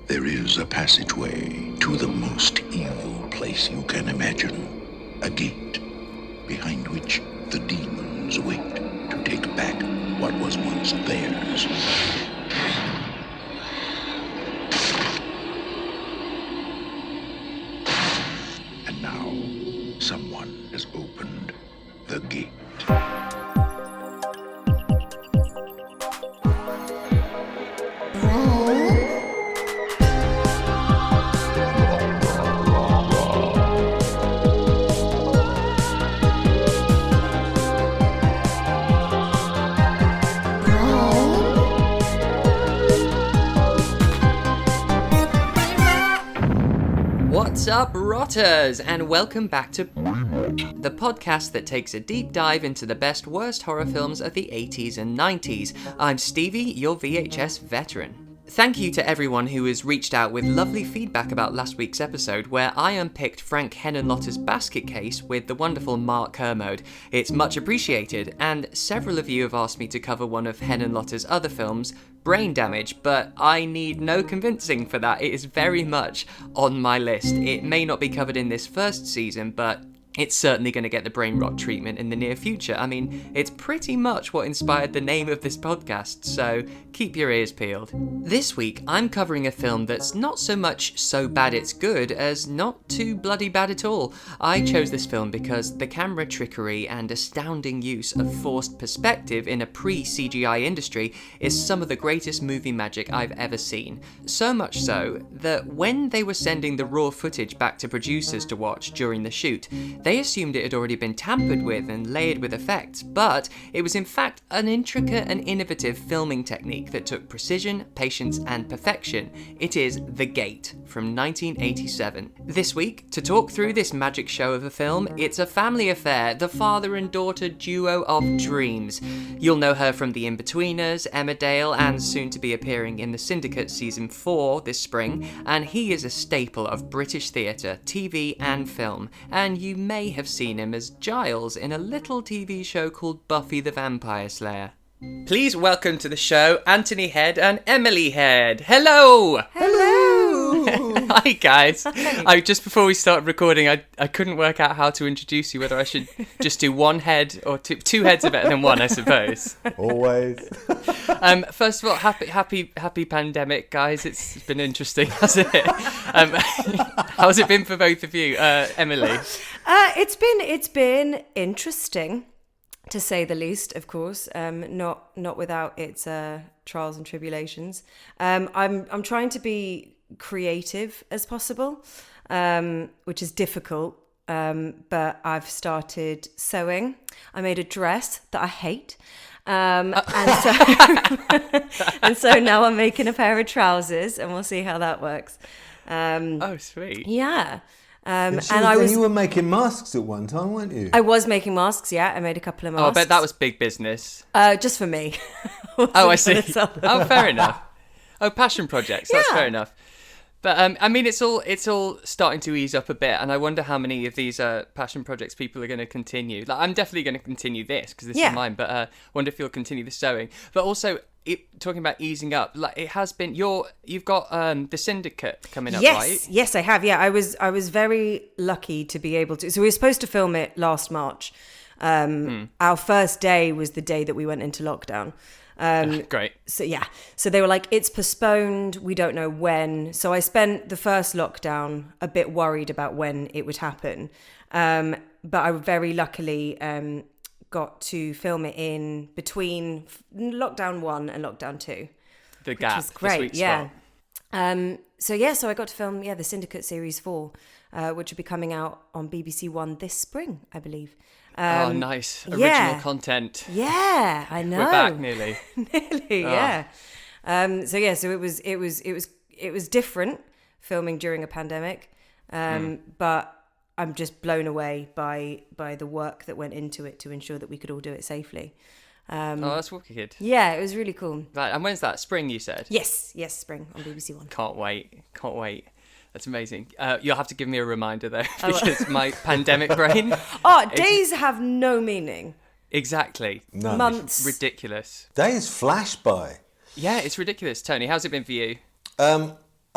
There is a passageway to the most evil place you can imagine. A gate behind which the demons wait to take back what was once theirs. And now, someone has opened the gate. What's up, rotters, and welcome back to the podcast that takes a deep dive into the best worst horror films of the 80s and 90s. I'm Stevie, your VHS veteran. Thank you to everyone who has reached out with lovely feedback about last week's episode, where I unpicked Frank Henenlotter's basket case with the wonderful Mark Kermode. It's much appreciated, and several of you have asked me to cover one of Henenlotter's other films, Brain Damage, but I need no convincing for that. It is very much on my list. It may not be covered in this first season, but it's certainly going to get the brain rot treatment in the near future. I mean, it's pretty much what inspired the name of this podcast, so keep your ears peeled. This week, I'm covering a film that's not so much so bad it's good as not too bloody bad at all. I chose this film because the camera trickery and astounding use of forced perspective in a pre-CGI industry is some of the greatest movie magic I've ever seen. So much so that when they were sending the raw footage back to producers to watch during the shoot, they assumed it had already been tampered with and layered with effects, but it was in fact an intricate and innovative filming technique that took precision, patience, and perfection. It is The Gate from 1987. This week, to talk through this magic show of a film, it's a family affair, the father and daughter duo of dreams. You'll know her from The Inbetweeners, Emmerdale, and soon to be appearing in The Syndicate Season 4 this spring, and he is a staple of British theatre, TV, and film, and you may have seen him as Giles in a little TV show called Buffy the Vampire Slayer. Please welcome to the show Anthony Head and Emily Head. Hello! Hello! Hi guys. Just before we started recording, I couldn't work out how to introduce you, whether I should just do one head or two heads are better than one, I suppose. Always. First of all, happy pandemic, guys. It's been interesting, hasn't it? How's it been for both of you, Emily? It's been interesting, to say the least. Of course, not without its trials and tribulations. I'm trying to be creative as possible, which is difficult. But I've started sewing. I made a dress that I hate. And so now I'm making a pair of trousers, and we'll see how that works. Oh, sweet. Yeah. You were making masks at one time, weren't you? I was making masks, yeah. I made a couple of masks. Oh, I bet that was big business. Just for me. Oh, I see. Oh, fair enough. Oh, passion projects. That's fair enough. But I mean, it's all starting to ease up a bit, and I wonder how many of these passion projects people are going to continue. Like, I'm definitely going to continue this because this is mine. But I wonder if you'll continue the sewing. But also, talking about easing up, like it has been. You've got the Syndicate coming up, right? Yes, I have. Yeah, I was very lucky to be able to. So we were supposed to film it last March. Our first day was the day that we went into lockdown. Great. So they were like, it's postponed, we don't know when. So I spent the first lockdown a bit worried about when it would happen. But I very luckily got to film it in between lockdown 1 and lockdown 2. The gap, which was great. The sweet spot. So I got to film the Syndicate Series 4, which will be coming out on BBC One this spring, I believe. Oh, nice. Original content. Yeah, I know. We're back nearly. Yeah. So it was different filming during a pandemic. But I'm just blown away by the work that went into it to ensure that we could all do it safely. That's wicked. Yeah, it was really cool. Right, and when's that? Spring, you said? Yes, spring on BBC One. Can't wait. That's amazing. You'll have to give me a reminder though, because my pandemic brain. Days have no meaning. Exactly. No. Months. Ridiculous. Days flash by. Yeah, it's ridiculous. Tony, how's it been for you?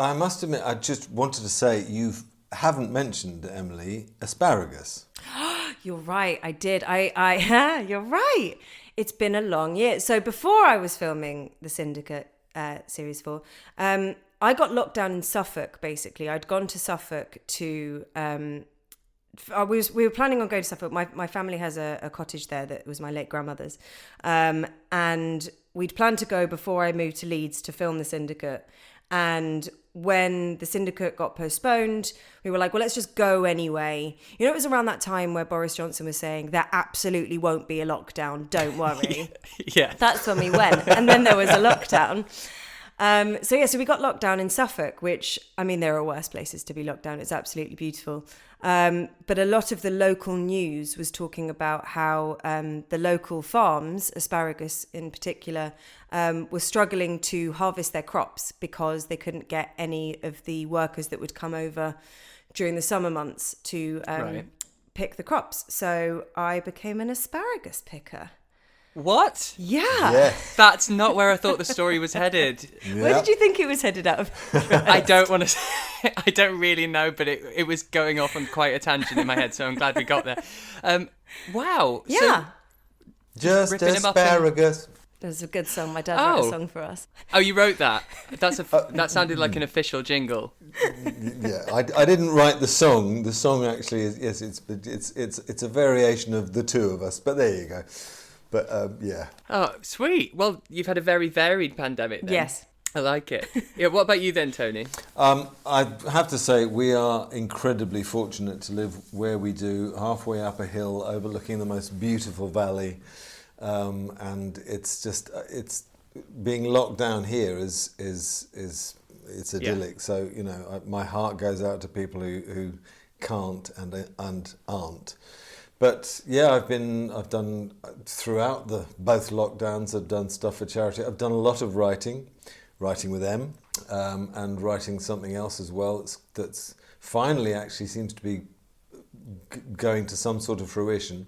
I I must admit, I just wanted to say you haven't mentioned, Emily, asparagus. You're right. I did. You're right. It's been a long year. So before I was filming the Syndicate series 4, I got locked down in Suffolk. Basically, I'd gone to Suffolk to. We were planning on going to Suffolk. My family has a cottage there that was my late grandmother's, and we'd planned to go before I moved to Leeds to film the Syndicate. And when the Syndicate got postponed, we were like, well, let's just go anyway. You know, it was around that time where Boris Johnson was saying there absolutely won't be a lockdown, don't worry. Yeah. That's when we went. And then there was a lockdown. So we got locked down in Suffolk, which, I mean, there are worse places to be locked down. It's absolutely beautiful. But a lot of the local news was talking about how the local farms, asparagus in particular, were struggling to harvest their crops because they couldn't get any of the workers that would come over during the summer months to pick the crops. So I became an asparagus picker. What? Yeah. Yes. That's not where I thought the story was headed. Yeah. Where did you think it was headed out of? I don't want to say, I don't really know, but it was going off on quite a tangent in my head, so I'm glad we got there. Wow. Yeah. So, Just ripping 'em up in- asparagus. There's a good song. My dad wrote a song for us. Oh, you wrote that? That sounded like an official jingle. Yeah, I didn't write the song. The song actually is, yes, it's a variation of The Two of Us, but there you go. But yeah. Oh, sweet. Well, you've had a very varied pandemic then. Yes. I like it. Yeah. What about you then, Tony? I have to say we are incredibly fortunate to live where we do, halfway up a hill overlooking the most beautiful valley, and it's just it's being locked down here is it's idyllic. Yeah. So you know, my heart goes out to people who can't and aren't. But yeah, I've done throughout both lockdowns. I've done stuff for charity. I've done a lot of writing with M, and writing something else as well. That's finally actually seems to be going to some sort of fruition.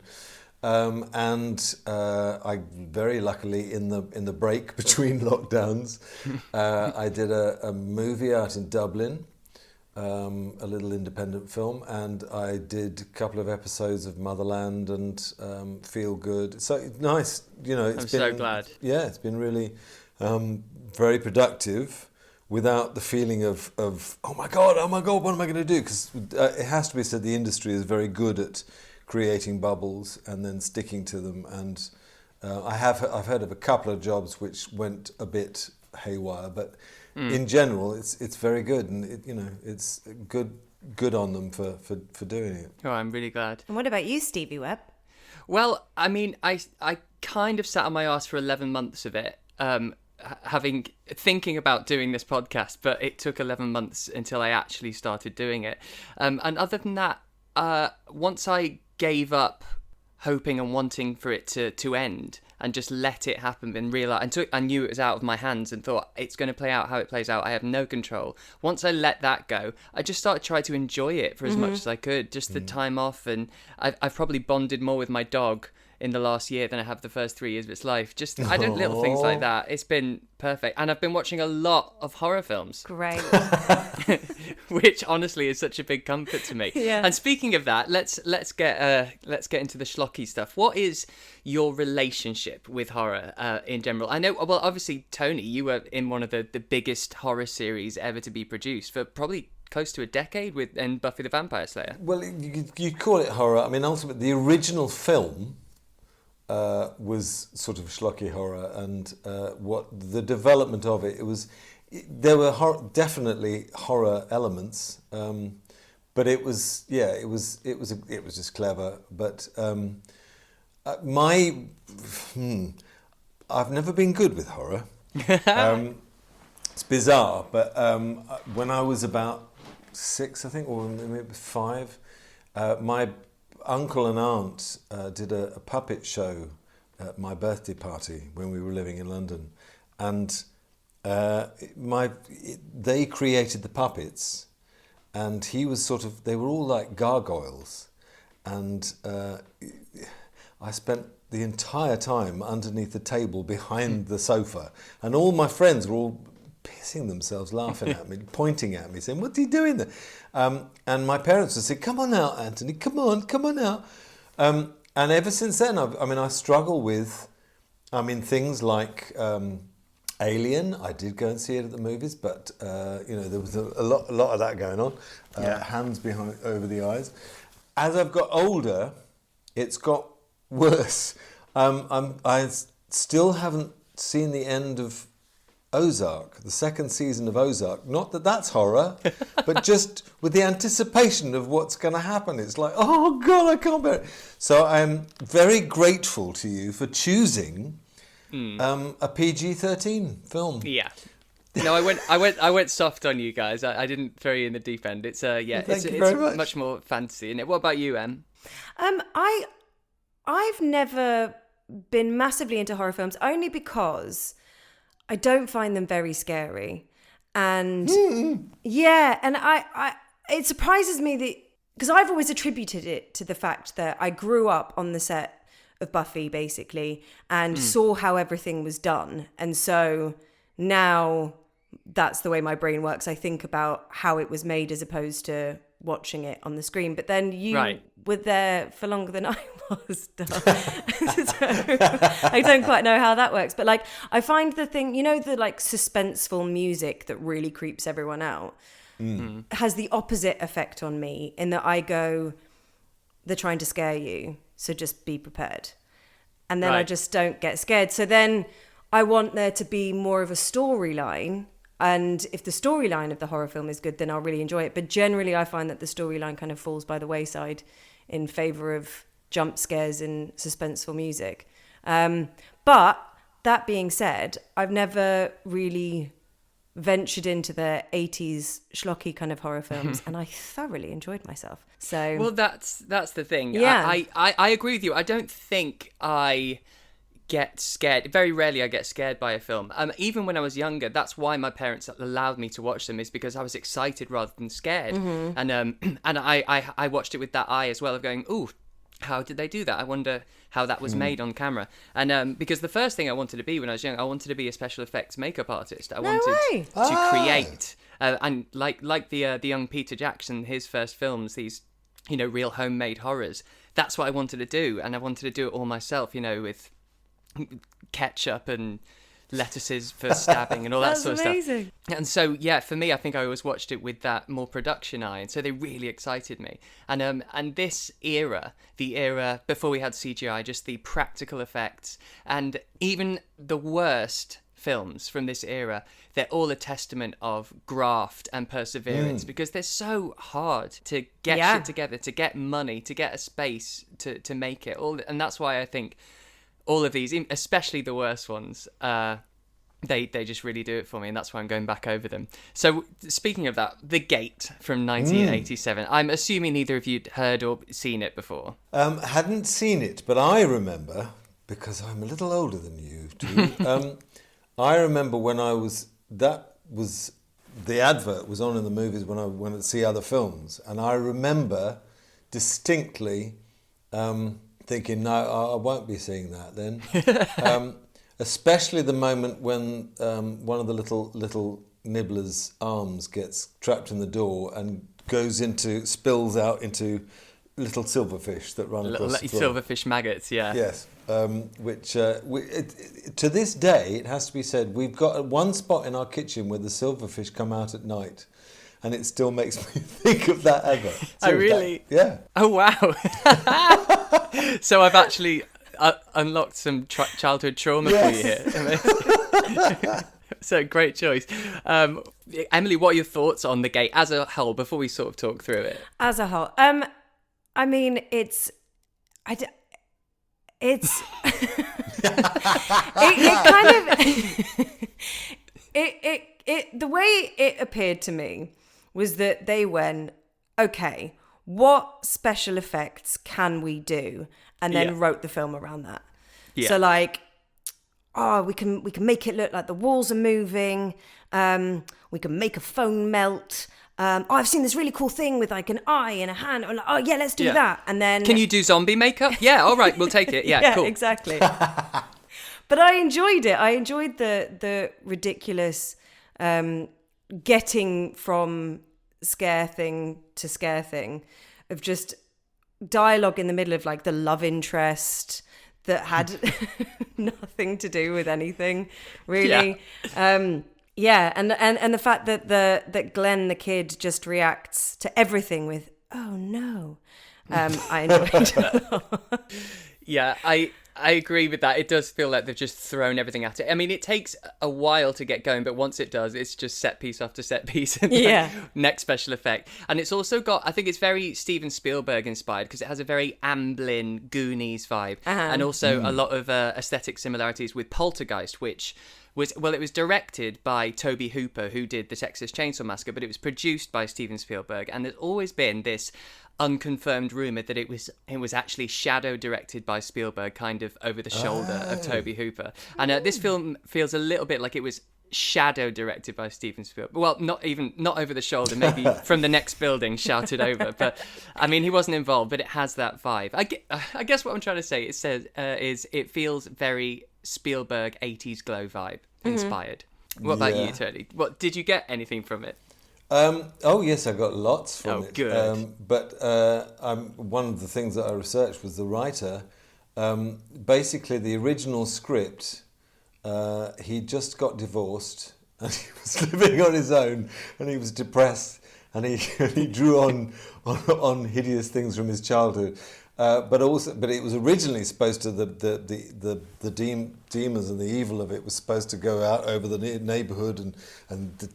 And I very luckily in the break between lockdowns, I did a movie out in Dublin. A little independent film, and I did a couple of episodes of Motherland and Feel Good. So it's nice, you know. I'm so glad. Yeah, it's been really very productive, without the feeling of oh my god, what am I going to do? Because it has to be said, the industry is very good at creating bubbles and then sticking to them. And I've heard of a couple of jobs which went a bit haywire, but. In general, it's very good, and it's good on them for doing it. Oh, I'm really glad. And what about you, Stevie Webb? Well, I mean, I kind of sat on my arse for 11 months of it, thinking about doing this podcast, but it took 11 months until I actually started doing it. And other than that, once I gave up hoping and wanting for it to end and just let it happen and realize, I knew it was out of my hands and thought it's going to play out how it plays out. I have no control. Once I let that go, I just started trying to enjoy it for as much as I could, just the time off. And I've probably bonded more with my dog in the last year than I have the first 3 years of its life. Just I did little things like that. It's been perfect, and I've been watching a lot of horror films. Great. Which honestly is such a big comfort to me. Yeah. And speaking of that, let's get into the schlocky stuff. What is your relationship with horror in general? I know, well, obviously, Tony, you were in one of the biggest horror series ever to be produced for probably close to a decade in Buffy the Vampire Slayer. Well, you call it horror. I mean, ultimately, the original film was sort of schlocky horror, and what the development of it was. There were definitely horror elements, but it was just clever. But I've never been good with horror. It's bizarre, but when I was about 6, I think, or maybe 5, my uncle and aunt did a puppet show at my birthday party when we were living in London, and they created the puppets, and he was they were all like gargoyles, and I spent the entire time underneath the table behind the sofa, and all my friends were all pissing themselves laughing at me, pointing at me, saying, "What's he doing there?" And my parents would say, "Come on out, Anthony, come on out." And ever since then, I struggle with, things like Alien. I did go and see it at the movies, but there was a lot of that going on. Hands behind over the eyes. As I've got older, it's got worse. I still haven't seen the end of Ozark, the second season of Ozark. Not that that's horror, but just with the anticipation of what's going to happen. It's like, oh God, I can't bear it. So I'm very grateful to you for choosing a PG-13 film. Yeah. No, I went soft on you guys. I didn't throw you in the deep end. It's it's much more fantasy, isn't it? What about you, Em? I've never been massively into horror films, only because I don't find them very scary. And and I it surprises me that, because I've always attributed it to the fact that I grew up on the set of Buffy, basically, and saw how everything was done. And so now that's the way my brain works. I think about how it was made as opposed to watching it on the screen. But then you were there for longer than I was. So I don't quite know how that works. But like, I find the thing, the like suspenseful music that really creeps everyone out has the opposite effect on me, in that I go, they're trying to scare you, so just be prepared. And then I just don't get scared. So then I want there to be more of a storyline. And if the storyline of the horror film is good, then I'll really enjoy it. But generally, I find that the storyline kind of falls by the wayside in favour of jump scares and suspenseful music. But that being said, I've never really ventured into the 80s schlocky kind of horror films, and I thoroughly enjoyed myself. So well, that's the thing. Yeah. I agree with you. I don't think I get scared. Very rarely I get scared by a film. Even when I was younger, that's why my parents allowed me to watch them, is because I was excited rather than scared. And I watched it with that eye as well, of going, ooh, how did they do that? I wonder how that was made on camera. And because the first thing I wanted to be when I was young, I wanted to be a special effects makeup artist. I wanted to create, and like the young Peter Jackson, his first films, these real homemade horrors. That's what I wanted to do, and I wanted to do it all myself. With ketchup and lettuces for stabbing and all that sort of amazing. Stuff. And so, yeah, for me, I think I always watched it with that more production eye, and so they really excited me. And this era, the era before we had CGI, just the practical effects, and even the worst films from this era, they're all a testament of graft and perseverance, because they're so hard to get shit together, to get money, to get a space to make it all. And that's why I think all of these, especially the worst ones, they just really do it for me, and that's why I'm going back over them. So speaking of that, The Gate from 1987. I'm assuming neither of you'd heard or seen it before. Hadn't seen it, but I remember, because I'm a little older than you two, I remember when the advert was on in the movies when I went to see other films, and I remember distinctly thinking, no, I won't be seeing that then. Especially the moment when one of the little nibbler's arms gets trapped in the door and spills out into little silverfish that run across the floor. Silverfish maggots, yeah. Yes, which to this day, it has to be said, we've got one spot in our kitchen where the silverfish come out at night, and it still makes me think of that ever. Oh, really? Yeah. Oh, wow. So I've actually unlocked some childhood trauma for you here. So great choice. Emily, what are your thoughts on The Gate as a whole before we sort of talk through it? As a whole, I mean, it kind of the way it appeared to me was that they went, okay, what special effects can we do, and then wrote the film around that. So like, we can make it look like the walls are moving, we can make a phone melt. I've seen this really cool thing with like an eye and a hand. I'm like, oh yeah, let's do that. And then, can you do zombie makeup? Yeah, all right, we'll take it. Yeah, cool. Exactly. But I enjoyed it. I enjoyed the ridiculous getting from scare thing to scare thing, of just dialogue in the middle of like the love interest that had nothing to do with anything really. And the fact that that Glenn the kid just reacts to everything with oh no, I enjoyed. Yeah, I agree with that. It does feel like they've just thrown everything at it. I mean, it takes a while to get going, but once it does, it's just set piece after set piece and next special effect. And it's also got, I think it's very Steven Spielberg inspired because it has a very Amblin, Goonies vibe. And also a lot of aesthetic similarities with Poltergeist, which was, well, it was directed by Tobe Hooper, who did the Texas Chainsaw Massacre, but it was produced by Steven Spielberg. And there's always been this unconfirmed rumor that it was actually shadow directed by Spielberg, kind of over the shoulder of Tobe Hooper. And this film feels a little bit like it was shadow directed by Steven Spielberg. Well, not over the shoulder, maybe from the next building shouted over. But I mean, he wasn't involved, but it has that vibe. I guess what I'm trying to say is it feels very Spielberg 80s glow vibe inspired. What about you, Tony? What did you get anything from it? Yes, I got lots from it. Good. But one of the things that I researched was the writer. Basically, the original script, he just got divorced and he was living on his own and he was depressed and he drew on hideous things from his childhood. But it was originally supposed to the demons and the evil of it was supposed to go out over the neighbourhood and the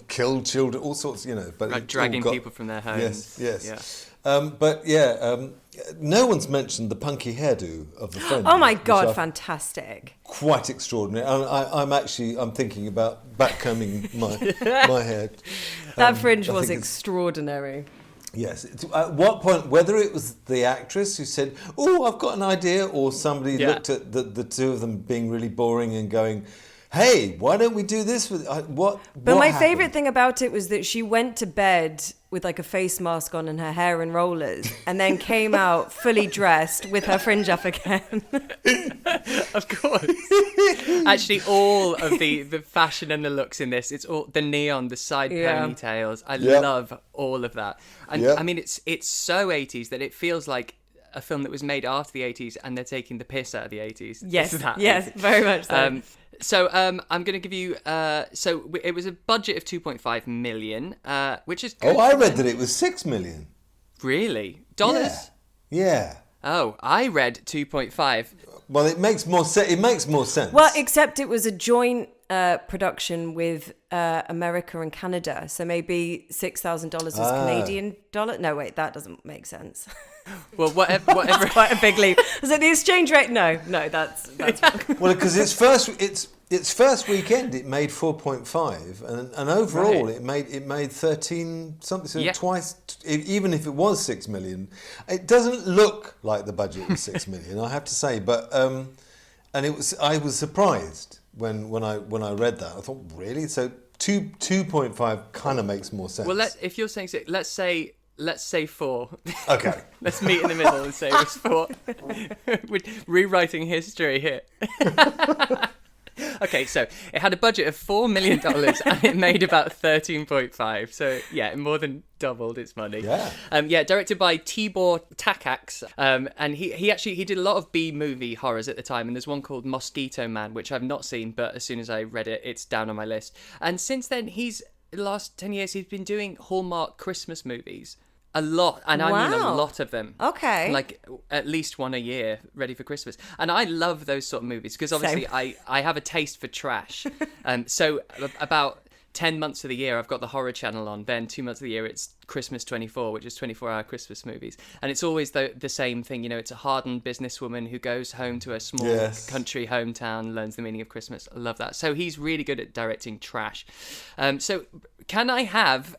kill children, all sorts, But like dragging people from their homes. Yes. Yeah. No one's mentioned the punky hairdo of the friend. Oh my God, fantastic! Quite extraordinary. I'm thinking about backcombing my hair. That fringe was extraordinary. Yes. At what point, whether it was the actress who said, "Oh, I've got an idea," or somebody looked at the two of them being really boring and going, "Hey, why don't we do this with what?" But my favourite thing about it was that she went to bed with like a face mask on and her hair in rollers, and then came out fully dressed with her fringe up again. Of course. Actually, all of the fashion and the looks in this, it's all the neon, the side ponytails. I love all of that. And I mean, it's so 80s that it feels like a film that was made after the 80s and they're taking the piss out of the 80s. Yes, very much so. So I'm going to give you... so it was a budget of 2.5 million, which is good. Oh, I read that it was 6 million. Really? Dollars? Yeah. Oh, I read 2.5. Well, it makes more sense. Well, except it was a joint production with America and Canada. So maybe $6,000 is Canadian dollar. No, wait, that doesn't make sense. Well, whatever. That's quite a big leap. Was it the exchange rate? No, that's well, because its first weekend it made 4.5, and overall it made 13 something, so twice. Even if it was 6 million, it doesn't look like the budget was 6 million. I have to say, but and it was. I was surprised when I read that. I thought, really? So 2.5 kind of makes more sense. Well, if you're saying so, let's say 4. Okay. Let's meet in the middle and say it was 4. We're rewriting history here. Okay, so it had a budget of $4 million and it made about 13.5. So yeah, it more than doubled its money. Yeah. Directed by Tibor Takacs. And he did a lot of B-movie horrors at the time. And there's one called Mosquito Man, which I've not seen, but as soon as I read it, it's down on my list. And since then, the last 10 years, he's been doing Hallmark Christmas movies. A lot, and I mean a lot of them. Okay. Like at least one a year, ready for Christmas. And I love those sort of movies because obviously I have a taste for trash. So about 10 months of the year, I've got the horror channel on. Then 2 months of the year, it's Christmas 24, which is 24-hour Christmas movies. And it's always the same thing. It's a hardened businesswoman who goes home to her small country hometown, learns the meaning of Christmas. I love that. So he's really good at directing trash. So can I have...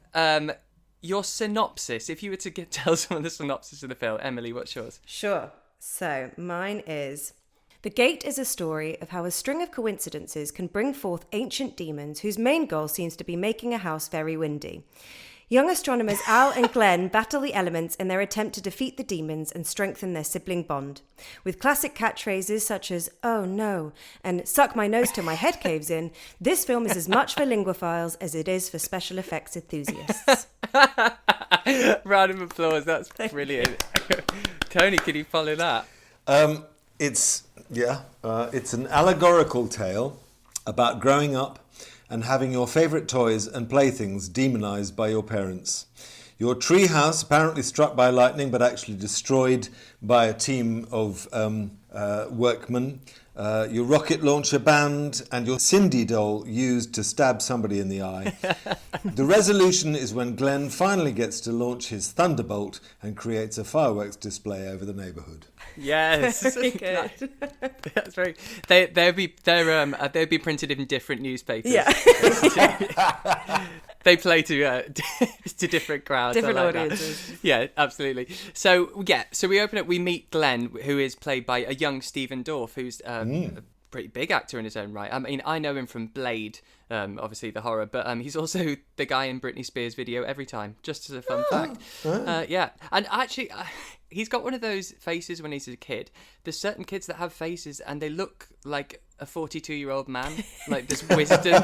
your synopsis, if you were to tell someone the synopsis of the film. Emily, what's yours? Sure. So mine is... The Gate is a story of how a string of coincidences can bring forth ancient demons whose main goal seems to be making a house very windy. Young astronomers Al and Glenn battle the elements in their attempt to defeat the demons and strengthen their sibling bond. With classic catchphrases such as, "Oh no," and "Suck my nose till my head caves in," this film is as much for linguophiles as it is for special effects enthusiasts. Round of applause, that's brilliant. Tony, can you follow that? It's an allegorical tale about growing up and having your favourite toys and playthings demonised by your parents. Your treehouse apparently struck by lightning but actually destroyed by a team of workmen. Your rocket launcher banned and your Cindy doll used to stab somebody in the eye. The resolution is when Glenn finally gets to launch his thunderbolt and creates a fireworks display over the neighbourhood. Yes, Very good. that's very. They'd be printed in different newspapers. Yeah. They play to different crowds, Different I like that. audiences. Yeah, absolutely. So we open up. We meet Glenn, who is played by a young Stephen Dorff, who's a pretty big actor in his own right. I mean, I know him from Blade, obviously the horror, but he's also the guy in Britney Spears' video Every Time, just as a fun fact. Yeah, and actually, he's got one of those faces when he's a kid. There's certain kids that have faces and they look like a 42-year-old man, like this wisdom.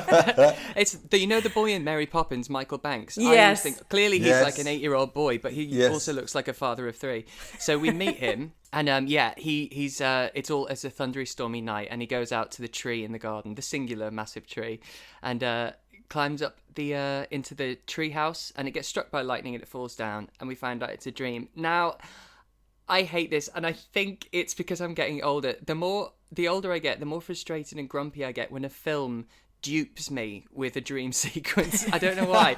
It's the boy in Mary Poppins, Michael Banks. Yes. I always think clearly he's Yes. like an 8-year-old boy, but he Yes. also looks like a father of 3. So we meet him, and he's it's a thundery, stormy night, and he goes out to the tree in the garden, the singular massive tree, and climbs up the into the tree house, and it gets struck by lightning and it falls down, and we find out it's a dream. Now, I hate this, and I think it's because I'm getting older. The older I get, the more frustrated and grumpy I get when a film dupes me with a dream sequence. I don't know why.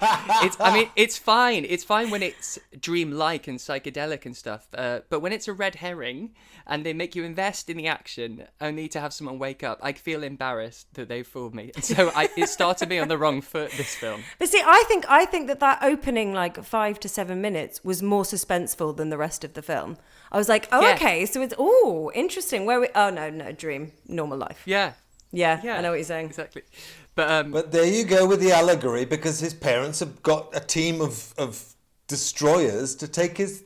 It's fine. It's fine when it's dream-like and psychedelic and stuff. But when it's a red herring and they make you invest in the action only to have someone wake up, I feel embarrassed that they've fooled me. And so it started me on the wrong foot, this film. But see, I think that opening 5 to 7 minutes was more suspenseful than the rest of the film. I was like, oh, Yeah. okay, so it's interesting. No, dream, normal life. Yeah. Yeah, Yeah. I know what you're saying. Exactly. But But there you go with the allegory, because his parents have got a team of destroyers to take his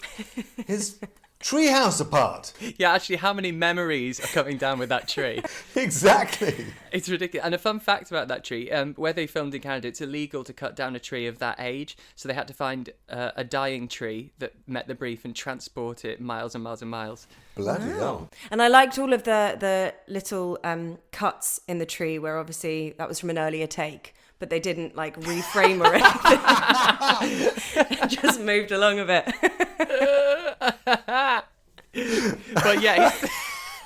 treehouse apart. yeah, actually, how many memories are coming down with that tree? Exactly. It's ridiculous. And a fun fact about that tree, where they filmed in Canada, it's illegal to cut down a tree of that age. So they had to find a dying tree that met the brief and transport it miles and miles and miles. Bloody hell. And I liked all of the little cuts in the tree where obviously that was from an earlier take, but they didn't reframe or anything. Just moved along a bit. But yeah,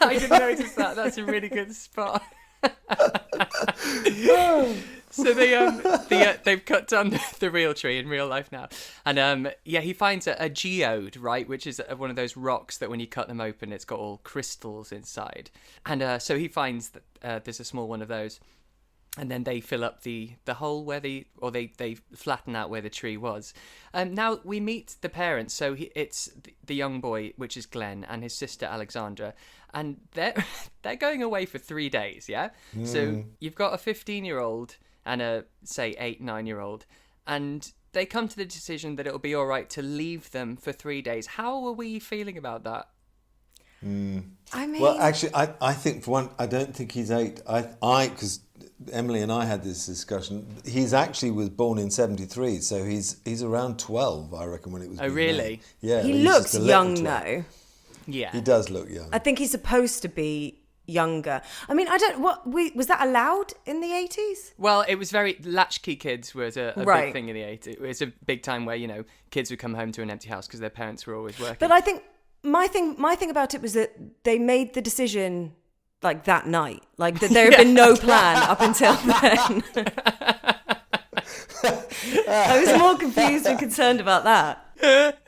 I didn't notice that. That's a really good spot. So they've cut down the real tree in real life now, and he finds a geode, right, which is one of those rocks that when you cut them open, it's got all crystals inside, and so he finds that there's a small one of those. And then they fill up the hole where they flatten out where the tree was. Now we meet the parents. So it's the young boy, which is Glenn, and his sister Alexandra, and they're going away for 3 days. Yeah. So you've got a 15-year-old and a 8, 9-year-old, and they come to the decision that it'll be all right to leave them for 3 days. How are we feeling about that? I mean, Well, actually, I think for one, I don't think he's 8. Because Emily and I had this discussion. He's actually was born in 73, so he's around 12, I reckon, when it was. Oh, really? Made. Yeah. he he's looks just a little young 12. though. Yeah. He does look young. I think he's supposed to be younger. I mean, was that allowed in the 80s? Well, it was very latchkey kids was a Right. big thing in the 80s. It was a big time where kids would come home to an empty house because their parents were always working. But I think my thing about it was that they made the decision that night. That there had been no plan up until then. I was more confused and concerned about that.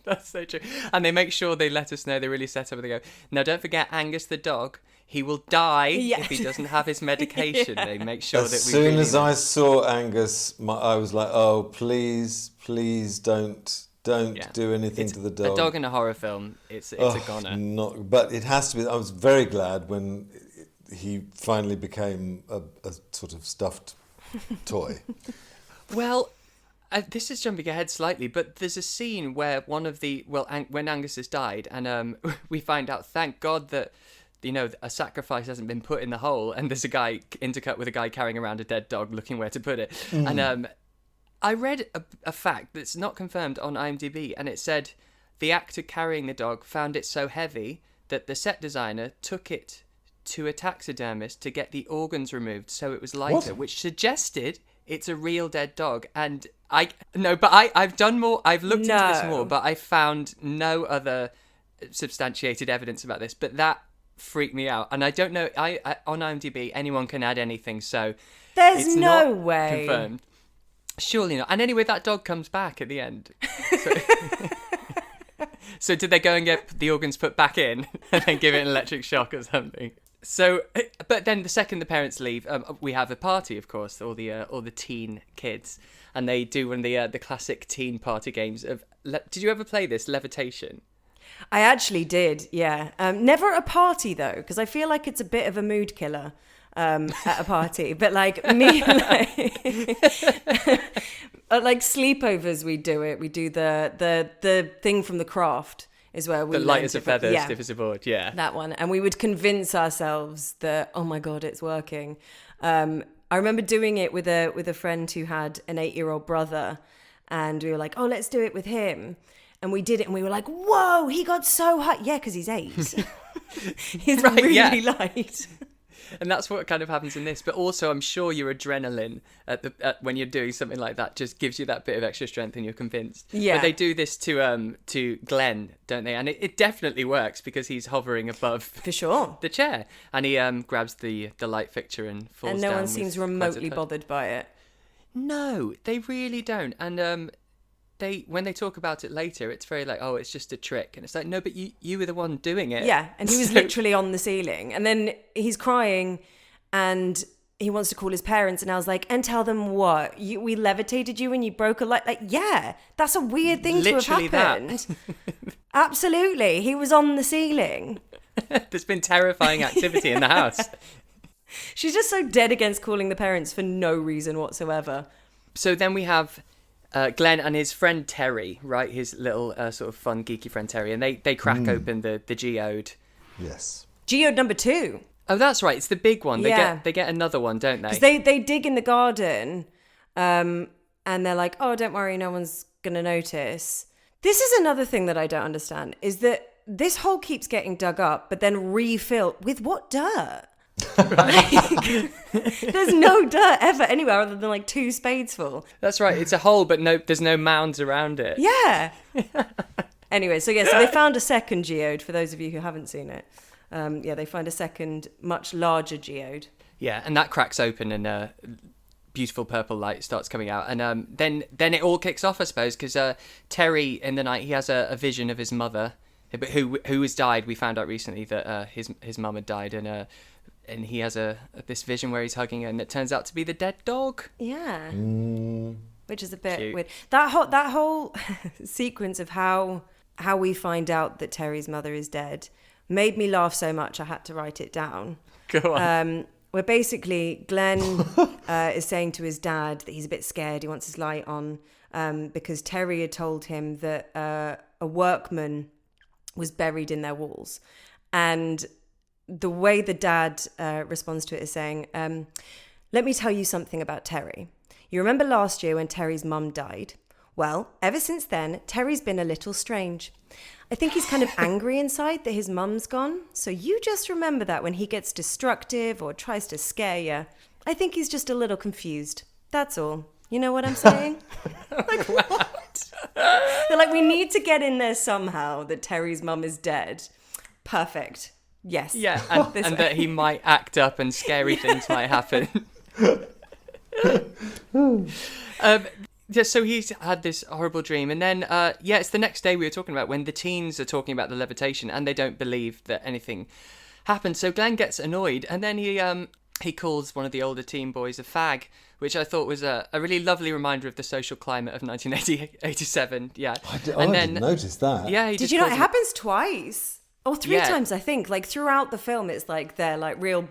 That's so true. And they make sure they let us know. They really set up. They go, now don't forget Angus the dog. He will die Yeah. if he doesn't have his medication. They make sure As that we. soon really as I saw Angus, I was like, "Oh, please don't do anything it's to the dog." A dog in a horror film. It's a goner. But it has to be. I was very glad when he finally became a sort of stuffed toy. Well, this is jumping ahead slightly, but there's a scene where when Angus has died, and we find out, thank God, that a sacrifice hasn't been put in the hole, and there's a guy intercut with a guy carrying around a dead dog, looking where to put it. And I read a fact that's not confirmed on IMDb, and it said the actor carrying the dog found it so heavy that the set designer took it to a taxidermist to get the organs removed so it was lighter, which suggested it's a real dead dog. And I've done more, I've looked into this more, but I found no other substantiated evidence about this, but that freaked me out. And I don't know, I on IMDb, anyone can add anything, so there's it's no not way confirmed. Surely not. And anyway, that dog comes back at the end. So did they go and get the organs put back in and then give it an electric shock or something? So, but then the second the parents leave, we have a party, of course, all the teen kids, and they do one of the classic teen party games of. Did you ever play this, levitation? I actually did, yeah. Never at a party though, because I feel like it's a bit of a mood killer at a party. But like me, at like sleepovers, we do it. We do the thing from The Craft is where we light as a feather, yeah, stiff as a board, yeah. That one, and we would convince ourselves that, oh my god, it's working. I remember doing it with a friend who had an 8-year-old brother, and we were like, oh, let's do it with him. And we did it, and we were like, whoa, he got so high. Yeah, because he's 8. He's right, really light. And that's what kind of happens in this. But also, I'm sure your adrenaline when you're doing something like that just gives you that bit of extra strength, and you're convinced. Yeah. But they do this to Glenn, don't they? And it definitely works because he's hovering above For sure. the chair, and he grabs the light fixture and falls And down. no one with seems quite a remotely thud. bothered by it. No, they really don't. And when they talk about it later, it's very like, oh, it's just a trick. And it's like, no, but you were the one doing it. Yeah, and he was literally on the ceiling. And then he's crying and he wants to call his parents. And I was like, and tell them what? We levitated you and you broke a light? Like, yeah, that's a weird thing Literally to have happened. Absolutely. He was on the ceiling. There's been terrifying activity in the house. She's just so dead against calling the parents for no reason whatsoever. So then we have Glenn and his friend Terry, right? His little sort of fun, geeky friend Terry. And they crack open the geode. Yes. Geode number 2. Oh, that's right. It's the big one. Yeah. They get another one, don't they? Because they dig in the garden and they're like, oh, don't worry, no one's going to notice. This is another thing that I don't understand, is that this hole keeps getting dug up, but then refilled with what dirt? Like, there's no dirt ever anywhere other than like 2 spades full. That's right. It's a hole, but there's no mounds around it. Yeah. Anyway, so they found a second geode, for those of you who haven't seen it. They find a second, much larger geode. Yeah, and that cracks open and beautiful purple light starts coming out. And then it all kicks off, I suppose, because Terry, in the night, he has a vision of his mother, who has died. We found out recently that his mum had died, and he has this vision where he's hugging her, and it turns out to be the dead dog. Yeah. Which is a bit Cute. weird. That whole sequence of how we find out that Terry's mother is dead made me laugh so much I had to write it down. Go on. Where basically Glenn is saying to his dad that he's a bit scared, he wants his light on, because Terry had told him that a workman was buried in their walls. And the way the dad responds to it is saying, let me tell you something about Terry. You remember last year when Terry's mum died? Well, ever since then, Terry's been a little strange. I think he's kind of angry inside that his mum's gone. So you just remember that when he gets destructive or tries to scare you. I think he's just a little confused. That's all. You know what I'm saying? Like, what? They're like, we need to get in there somehow that Terry's mum is dead. Perfect. Yes. Yeah, and that he might act up and scary things might happen. So he's had this horrible dream, and then it's the next day we were talking about when the teens are talking about the levitation and they don't believe that anything happened. So Glenn gets annoyed, and then he calls one of the older teen boys a fag, which I thought was a really lovely reminder of the social climate of 1987. Yeah, I didn't notice that. Yeah, did you know it happens twice? Or 3 times, I think. Like, throughout the film, it's like they're like real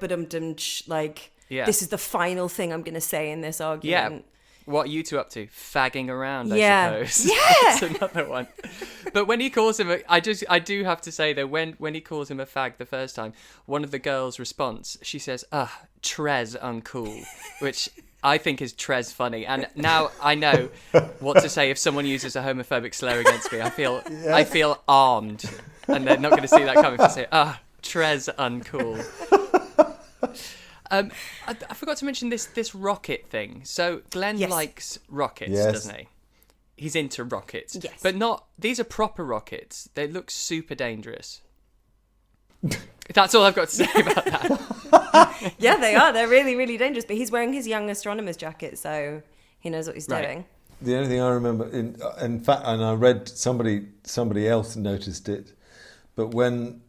like, Yeah. this is the final thing I'm going to say in this argument. Yeah. what are you two up to? Fagging around, Yeah. I suppose. Yeah. That's another one. But when he calls him, I do have to say, though, when he calls him a fag the first time, one of the girls' response, she says, Trez uncool, which I think is Trez funny. And now I know what to say if someone uses a homophobic slur against me. I feel armed, and they're not going to see that coming. If I say, Trez uncool. I forgot to mention this rocket thing. So Glenn likes rockets, doesn't he? He's into rockets. Yes. But these are proper rockets. They look super dangerous. That's all I've got to say about that. Yeah, they are. They're really, really dangerous. But he's wearing his young astronomer's jacket, so he knows what he's doing. The only thing I remember, in fact, and I read somebody else noticed it, but when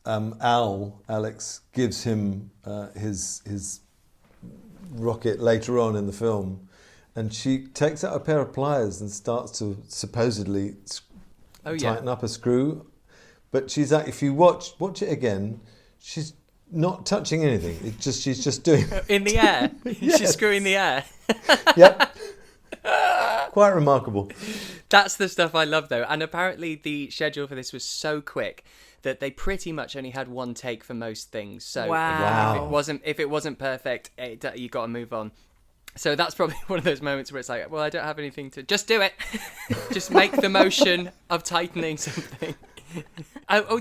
Alex gives him his rocket later on in the film, and she takes out a pair of pliers and starts to supposedly tighten up a screw. But if you watch it again, she's not touching anything. She's just doing in the air. Yes. She's screwing the air. Yep. Quite remarkable. That's the stuff I love, though. And apparently the schedule for this was so quick that they pretty much only had one take for most things. So wow. if it wasn't perfect, you got to move on. So that's probably one of those moments where it's like, well, I don't have anything to... Just do it. Just make the motion of tightening something.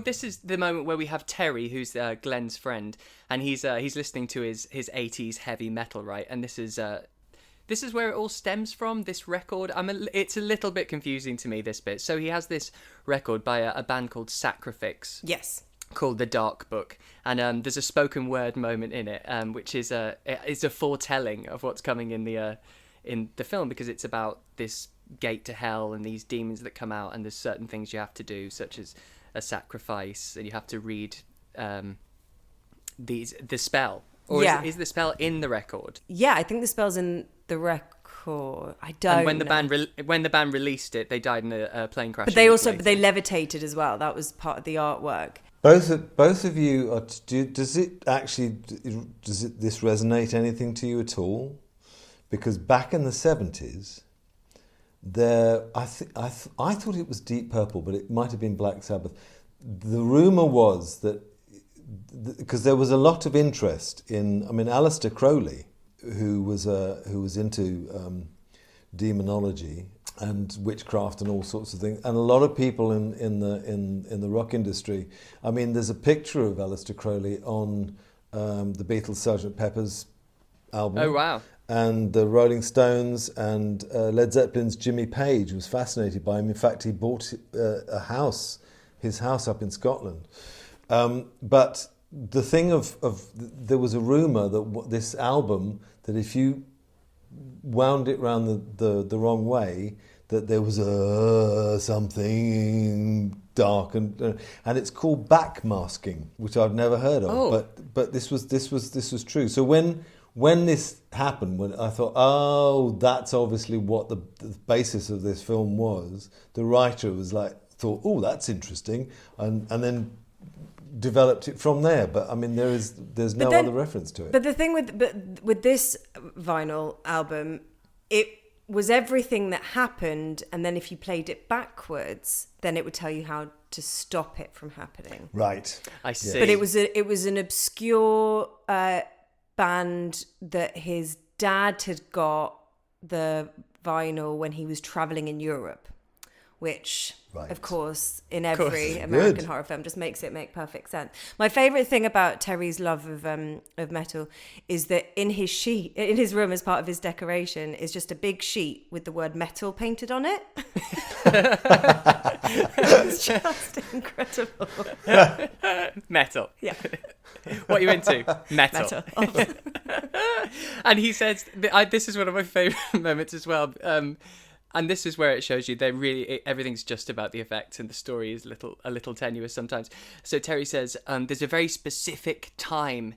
This is the moment where we have Terry, who's Glenn's friend, and he's listening to his 80s heavy metal, right? And this is where it all stems from, this record. It's a little bit confusing to me, this bit. So he has this record by a band called Sacrifix. Yes. Called The Dark Book, and there's a spoken word moment in it, which is a foretelling of what's coming in the film, because it's about this gate to hell and these demons that come out, and there's certain things you have to do, such as a sacrifice, and you have to read the spell. Or is the spell in the record? Yeah, I think the spell's in the record. I don't. And when the band released it, they died in a plane crash. But they levitated as well. That was part of the artwork. Both of you does this resonate anything to you at all? Because back in the 70s, I thought it was Deep Purple, but it might have been Black Sabbath. The rumor was that because there was a lot of interest in, Aleister Crowley, who was into demonology and witchcraft and all sorts of things, and a lot of people in the rock industry. There's a picture of Aleister Crowley on the Beatles' Sgt. Pepper's album. Oh wow! And the Rolling Stones and Led Zeppelin's Jimmy Page was fascinated by him. In fact, he bought his house up in Scotland. But the thing there was a rumour that this album, that if you wound it round the wrong way, that there was something dark and it's called backmasking, which I've never heard of. Oh. But this was true. So when this happened, when I thought, that's obviously what the basis of this film was. The writer was thought, that's interesting, and then developed it from there. But there's no other reference to it. But the thing with this vinyl album, it was everything that happened, and then if you played it backwards, then it would tell you how to stop it from happening. Right. I see. But it was an obscure band that his dad had got the vinyl when he was traveling in Europe, which, of course, in every American horror film just makes it make perfect sense. My favourite thing about Terry's love of metal is that in his room, as part of his decoration, is just a big sheet with the word metal painted on it. It's just incredible. Metal. Yeah. What are you into? Metal. And he says, this is one of my favourite moments as well. And this is where it shows you everything's just about the effects, and the story is a little tenuous sometimes. So Terry says, there's a very specific time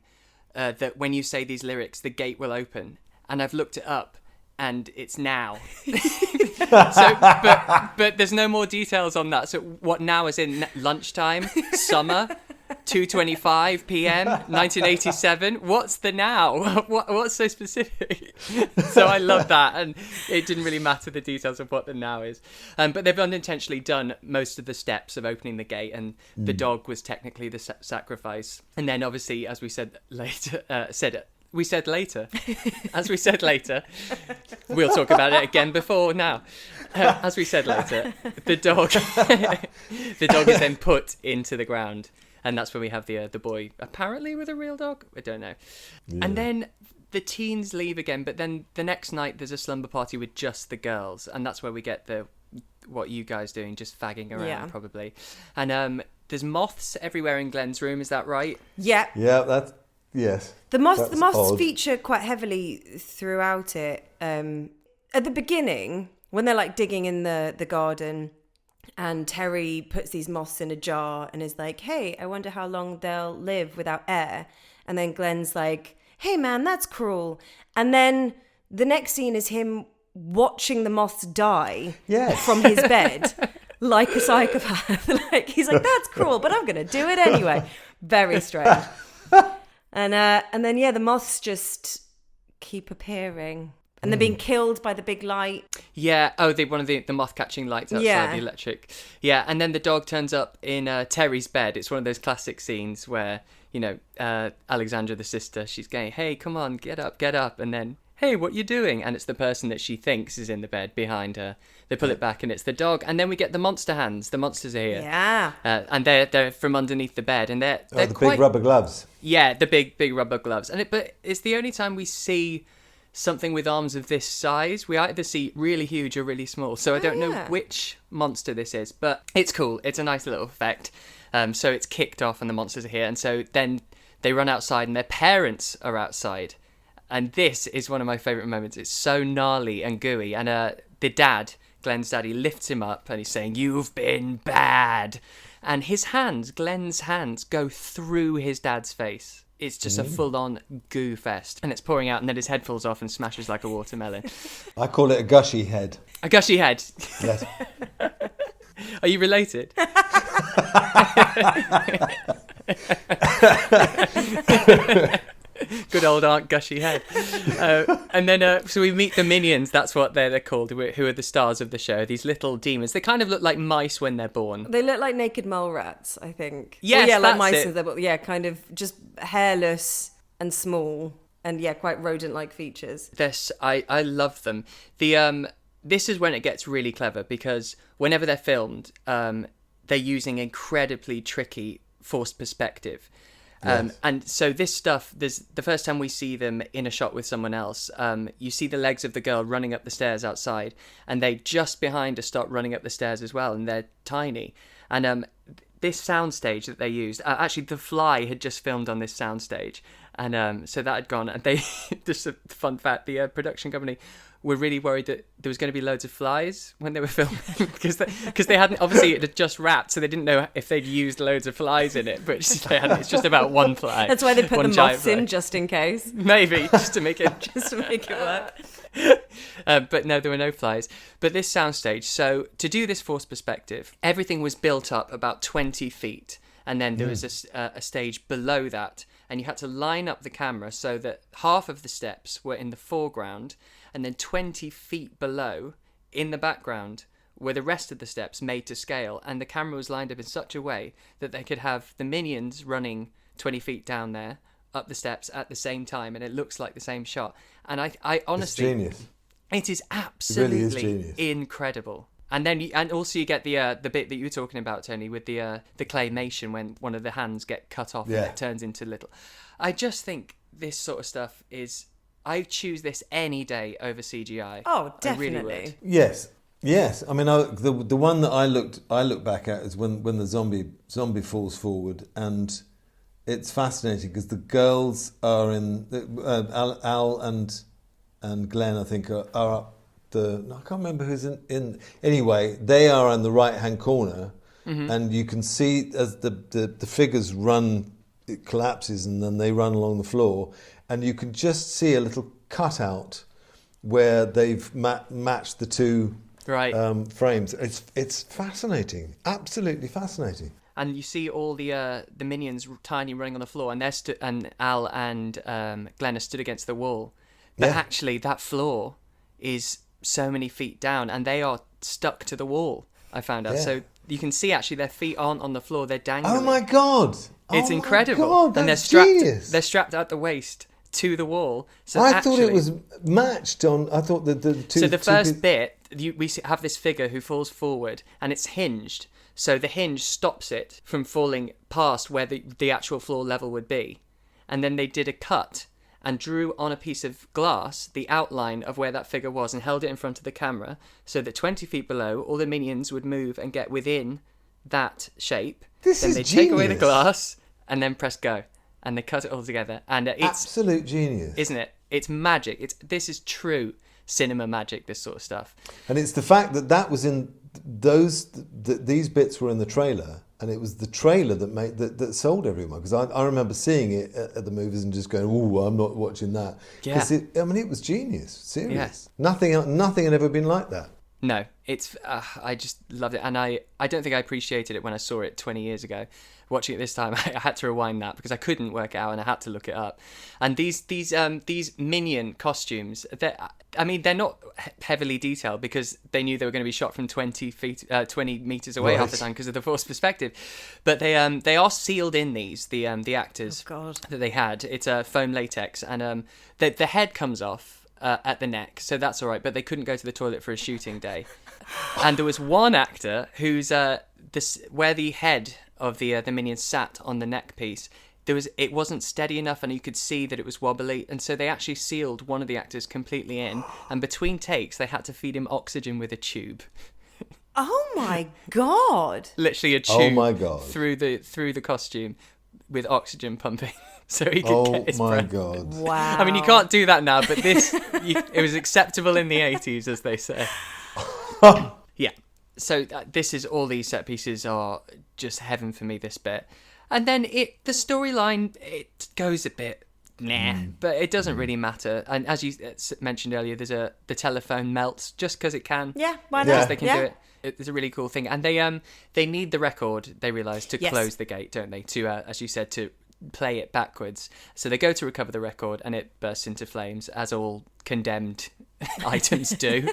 that when you say these lyrics, the gate will open. And I've looked it up, and it's now. But there's no more details on that. So what now is in lunchtime, summer, 2:25 p.m. 1987. What's the now? What's so specific? So I love that, and it didn't really matter the details of what the now is. But they've unintentionally done most of the steps of opening the gate, and the dog was technically the sacrifice. And then, obviously, as we said later, as we said later, we'll talk about it again before now. As we said later, the dog is then put into the ground, and that's when we have the boy apparently with a real dog. I don't know. Yeah. And then the teens leave again, but then the next night there's a slumber party with just the girls, and that's where we get what you guys doing, just fagging around probably. And there's moths everywhere in Glenn's room. Is that right? Yeah. Yeah, that's. Yes. The moths odd. feature quite heavily throughout it. At the beginning, when they're like digging in the garden, and Terry puts these moths in a jar and is like, "Hey, I wonder how long they'll live without air." And then Glenn's like, "Hey man, that's cruel." And then the next scene is him watching the moths die from his bed like a psychopath. Like he's like, "That's cruel, but I'm gonna do it anyway." Very strange. And then the moths just keep appearing, and they're being killed by the big light. Yeah. Oh, one of the moth catching lights outside the electric. Yeah. And then the dog turns up in Terry's bed. It's one of those classic scenes where Alexandra, the sister, she's going, "Hey, come on, get up," and then, "Hey, what you doing?" And it's the person that she thinks is in the bed behind her. They pull it back, and it's the dog. And then we get the monster hands. The monsters are here. Yeah. And they're from underneath the bed, and they're the quite, big rubber gloves. Yeah, the big rubber gloves. But it's the only time we see something with arms of this size. We either see really huge or really small. So I don't know which monster this is, but it's cool. It's a nice little effect. So it's kicked off, and the monsters are here, and so then they run outside, and their parents are outside. And this is one of my favourite moments. It's so gnarly and gooey. And the dad, Glenn's daddy, lifts him up and he's saying, "You've been bad." And Glenn's hands, go through his dad's face. It's just a full-on goo fest. And it's pouring out, and then his head falls off and smashes like a watermelon. I call it a gushy head. A gushy head? Yes. Are you related? Good old Aunt Gushy Head. And then, so we meet the minions. That's what they're called, who are the stars of the show. These little demons. They kind of look like mice when they're born. They look like naked mole rats, I think. Yes, like that's mice. it. Kind of just hairless and small, and quite rodent-like features. I love them. This is when it gets really clever, because whenever they're filmed, they're using incredibly tricky forced perspective. Yes. And so this stuff, there's the first time we see them in a shot with someone else, you see the legs of the girl running up the stairs outside, and they just behind her start running up the stairs as well, and they're tiny. And this soundstage that they used, actually The Fly had just filmed on this soundstage, and so that had gone, and they, just a fun fact, the production company were really worried that there was going to be loads of flies when they were filming, because they hadn't, obviously it had just wrapped, so they didn't know if they'd used loads of flies in it, but it's just about one fly. That's why they put the moths in, just in case. Maybe, just to make it work. But no, there were no flies. But this soundstage, so to do this forced perspective, everything was built up about 20 feet, and then there was a stage below that, and you had to line up the camera so that half of the steps were in the foreground, and then 20 feet below, in the background, were the rest of the steps made to scale, and the camera was lined up in such a way that they could have the minions running 20 feet down there, up the steps at the same time, and it looks like the same shot. And I honestly... It's genius. It is absolutely It really is incredible. And then, also you get the bit that you were talking about, Tony, with the claymation when one of the hands get cut off and it turns into little. I just think this sort of stuff is... I choose this any day over CGI. Oh, definitely. I really would. Yes. I mean, the one that I look back at is when the zombie falls forward, and it's fascinating because the girls are in Al and Glenn, I think, are up I can't remember who's in. Anyway, they are in the right hand corner, and you can see as the figures run, it collapses, and then they run along the floor. And you can just see a little cutout where they've matched the two frames. It's fascinating, absolutely fascinating. and you see all the minions tiny running on the floor, and and Al and Glenn are stood against the wall. But actually, that floor is so many feet down, and they are stuck to the wall. I found out. So you can see actually their feet aren't on the floor; they're dangling. Oh my god! It's incredible, God, and that's genius. They're strapped at the waist to the wall. So I thought it was matched on. I thought that the two. So the first bit, we have this figure who falls forward, and it's hinged. So the hinge stops it from falling past where the actual floor level would be. And then they did a cut and drew on a piece of glass the outline of where that figure was and held it in front of the camera so that 20 feet below, all the minions would move and get within that shape. Then they take away the glass and then press go. And they cut it all together. And it's absolute genius. Isn't it? It's magic. This is true cinema magic, this sort of stuff. And it's the fact that was in these bits were in the trailer, and it was the trailer that sold everyone, because I remember seeing it at the movies and just going, "Ooh, I'm not watching that." Yeah. It was genius. Serious. Yeah. Nothing had ever been like that. No, it's I just loved it, and I don't think I appreciated it when I saw it 20 years ago. Watching it this time, I had to rewind that because I couldn't work it out and I had to look it up. And these minion costumes, they're not heavily detailed because they knew they were going to be shot from 20 meters away half the time because of the forced perspective. But they are sealed in the actors that they had. It's foam latex, and the head comes off at the neck, so that's all right. But they couldn't go to the toilet for a shooting day. And there was one actor who's where the head of the minions sat on the neck piece. It wasn't steady enough, and you could see that it was wobbly, and so they actually sealed one of the actors completely in, and between takes they had to feed him oxygen with a tube. Oh my god! Literally a tube. Oh my god! Through the costume with oxygen pumping, so he could get his breath. Oh my god! Wow! I mean, you can't do that now, but it was acceptable in the 80s, as they say. Yeah. So this is all these set pieces are just heaven for me, this bit. And then the storyline, it goes a bit but it doesn't really matter. And as you mentioned earlier, the telephone melts just because it can. Yeah, why not? Because they can do it. It's a really cool thing. And they need the record, they realise, to close the gate, don't they? To, as you said, to play it backwards. So they go to recover the record and it bursts into flames, as all condemned items do.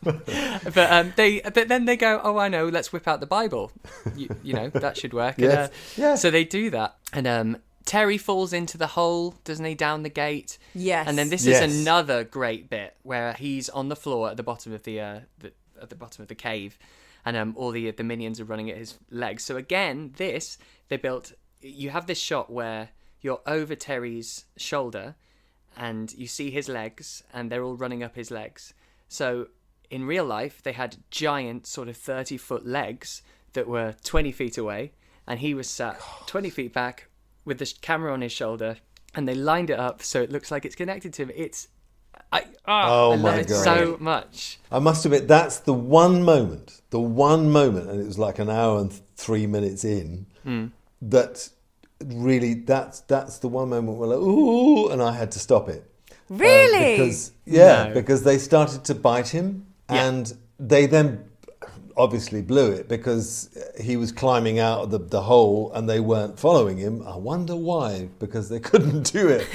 but then they go, oh, I know, let's whip out the Bible. You know, that should work. Yes. And, so they do that. And Terry falls into the hole, doesn't he, down the gate? Yes. And then this is another great bit where he's on the floor at the bottom of at the bottom of the cave, and all the minions are running at his legs. So again, they built. You have this shot where you're over Terry's shoulder and you see his legs and they're all running up his legs. So in real life, they had giant sort of 30-foot legs that were 20 feet away, and he was sat 20 feet back with the camera on his shoulder, and they lined it up so it looks like it's connected to him. I love it so much. I must admit, that's the one moment, and it was like an hour and 3 minutes in, that really, that's the one moment where like, ooh, and I had to stop it. Really? Because they started to bite him, and they then obviously blew it because he was climbing out of the hole and they weren't following him. I wonder why, because they couldn't do it.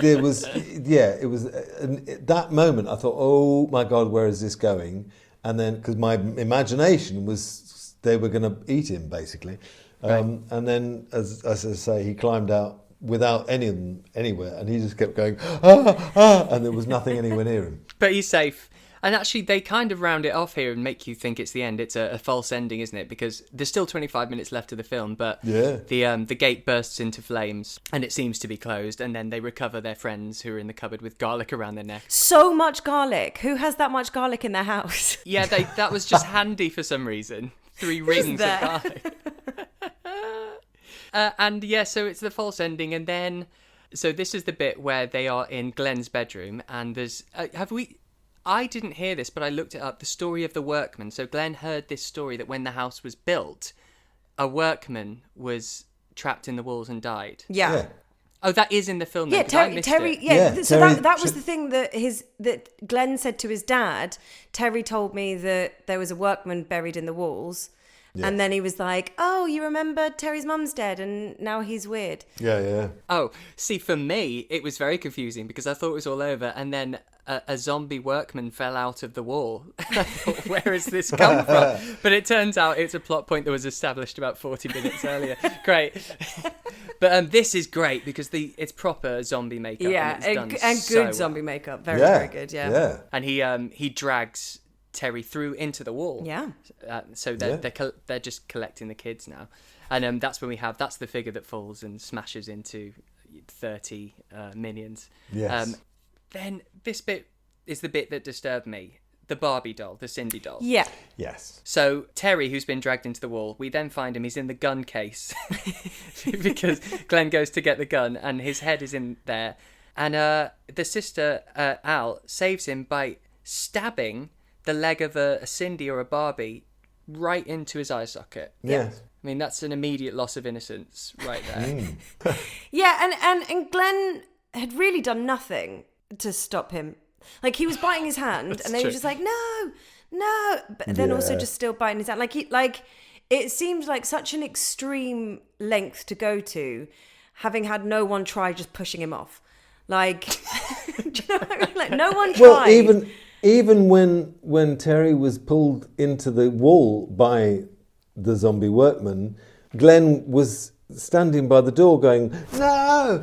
There was, it was that moment I thought, oh my God, where is this going? And then, because my imagination was they were going to eat him, basically. And then, as I say, he climbed out without any of them anywhere, and he just kept going, and there was nothing anywhere near him. But he's safe. And actually, they kind of round it off here and make you think it's the end. It's a false ending, isn't it? Because there's still 25 minutes left of the film, but the gate bursts into flames and it seems to be closed. And then they recover their friends who are in the cupboard with garlic around their neck. So much garlic. Who has that much garlic in their house? Yeah, that was just handy for some reason. 3 rings of garlic. So it's the false ending, and then so this is the bit where they are in Glenn's bedroom, and there's I didn't hear this, but I looked it up, the story of the workman. So Glenn heard this story that when the house was built, a workman was trapped in the walls and died. Yeah. Oh, that is in the film. Yeah, Terry. So that was the thing that Glenn said to his dad. Terry told me that there was a workman buried in the walls. And then he was like, oh, you remember Terry's mum's dead and now he's weird. Yeah. Oh, see, for me, it was very confusing because I thought it was all over, and then a zombie workman fell out of the wall. I thought, where has this come from? But it turns out it's a plot point that was established about 40 minutes earlier. Great. But this is great because it's proper zombie makeup. Yeah, and it's done and so good well. zombie makeup. Very, very good, yeah. And he drags Terry through into the wall. Yeah. So they're just collecting the kids now. And that's when that's the figure that falls and smashes into 30 minions. Yes. Then this bit is the bit that disturbed me. The Barbie doll, the Cindy doll. Yeah. Yes. So Terry, who's been dragged into the wall, we then find him. He's in the gun case because Glenn goes to get the gun and his head is in there. And the sister, Al, saves him by stabbing the leg of a Cindy or a Barbie right into his eye socket. Yes. I mean, that's an immediate loss of innocence right there. Yeah, and Glenn had really done nothing to stop him. Like, he was biting his hand, and then he was just like, no, but then also just still biting his hand. Like it seemed like such an extreme length to go to, having had no one try just pushing him off. Like, do you know what I mean? Like, no one tried. Well, even when Terry was pulled into the wall by the zombie workman, Glenn was standing by the door going, no,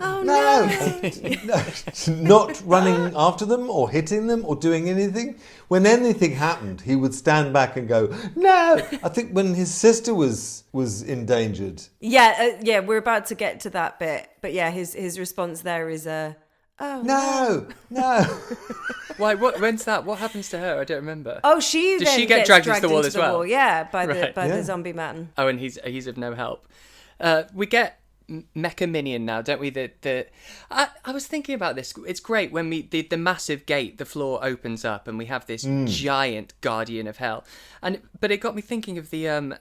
not running after them or hitting them or doing anything. When anything happened, he would stand back and go, no. I think when his sister was endangered. Yeah, we're about to get to that bit. But yeah, his response there is, oh, no. Why? When's that? What happens to her? I don't remember. Oh, Does she she get gets dragged into the wall as well? Yeah, by Right. the zombie man. Oh, and he's of no help. We get Mecha Minion now, don't we? I was thinking about this. It's great when the massive gate, the floor opens up, and we have this giant guardian of hell. But it got me thinking of the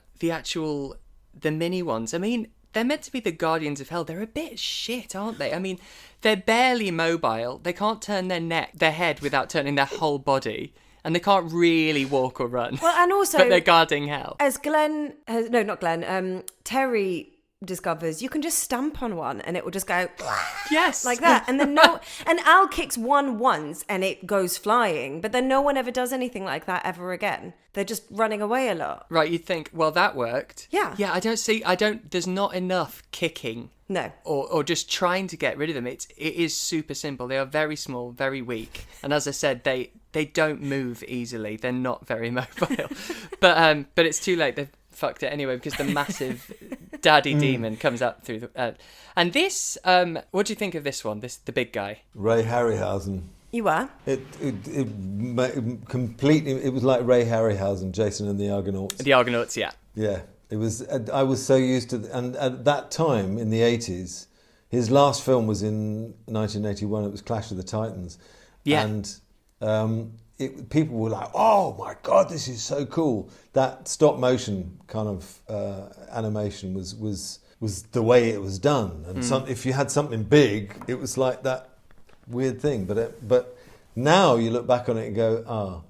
mini ones. I mean, they're meant to be the guardians of hell. They're a bit shit, aren't they? I mean, they're barely mobile. They can't turn their head without turning their whole body. And they can't really walk or run. Well, and also, but they're guarding hell. As Terry discovers, you can just stamp on one and it will just go yes, like that. And then and Al kicks one once and it goes flying, but then no one ever does anything like that ever again. They're just running away a lot. Right, you'd think, well, that worked. Yeah. Yeah, there's not enough kicking. No. Or just trying to get rid of them. It is super simple. They are very small, very weak. And as I said, they don't move easily. They're not very mobile. But it's too late. They've fucked it anyway because the massive daddy demon comes up through the... and this, what do you think of this one, the big guy? Ray Harryhausen. You are? It completely... It was like Ray Harryhausen, Jason and the Argonauts. The Argonauts, yeah. Yeah. It was. I was so used to... And at that time, in the 80s, his last film was in 1981. It was Clash of the Titans. Yeah. And people were like, oh, my God, this is so cool. That stop-motion kind of animation was the way it was done. And if you had something big, it was like that weird thing. But now you look back on it and go,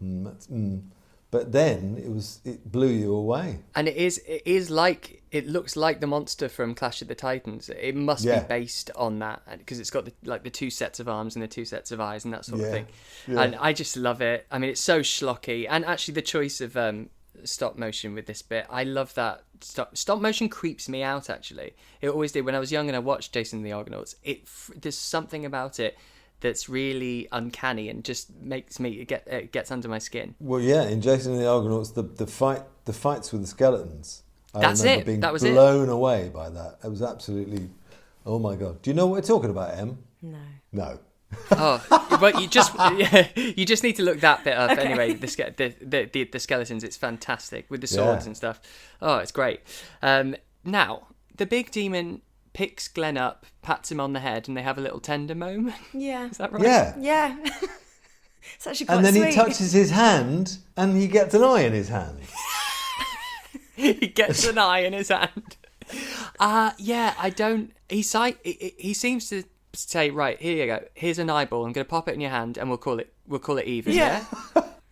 But then it blew you away. And it looks like the monster from Clash of the Titans. It must be based on that because it's got the two sets of arms and the two sets of eyes and that sort of thing. Yeah. And I just love it. I mean, it's so schlocky. And actually the choice of stop motion with this bit, I love that. Stop motion creeps me out, actually. It always did. When I was young and I watched Jason and the Argonauts, there's something about it that's really uncanny and just makes me it gets under my skin. Well, yeah, in Jason and the Argonauts, the fights with the skeletons. I remember being blown away by that. It was absolutely, oh my God. Do you know what we're talking about, Em? No. Oh, but you just need to look that bit up. Okay. Anyway, the skeletons, it's fantastic with the swords and stuff. Oh, it's great. Now the big demon picks Glenn up, pats him on the head, and they have a little tender moment. Yeah. Is that right? Yeah. It's actually quite sweet. And then sweet. he touches his hand, and he gets an eye in his hand. He gets an eye in his hand. I don't... He seems to say, right, here you go. Here's an eyeball. I'm going to pop it in your hand, and we'll call it even. Yeah.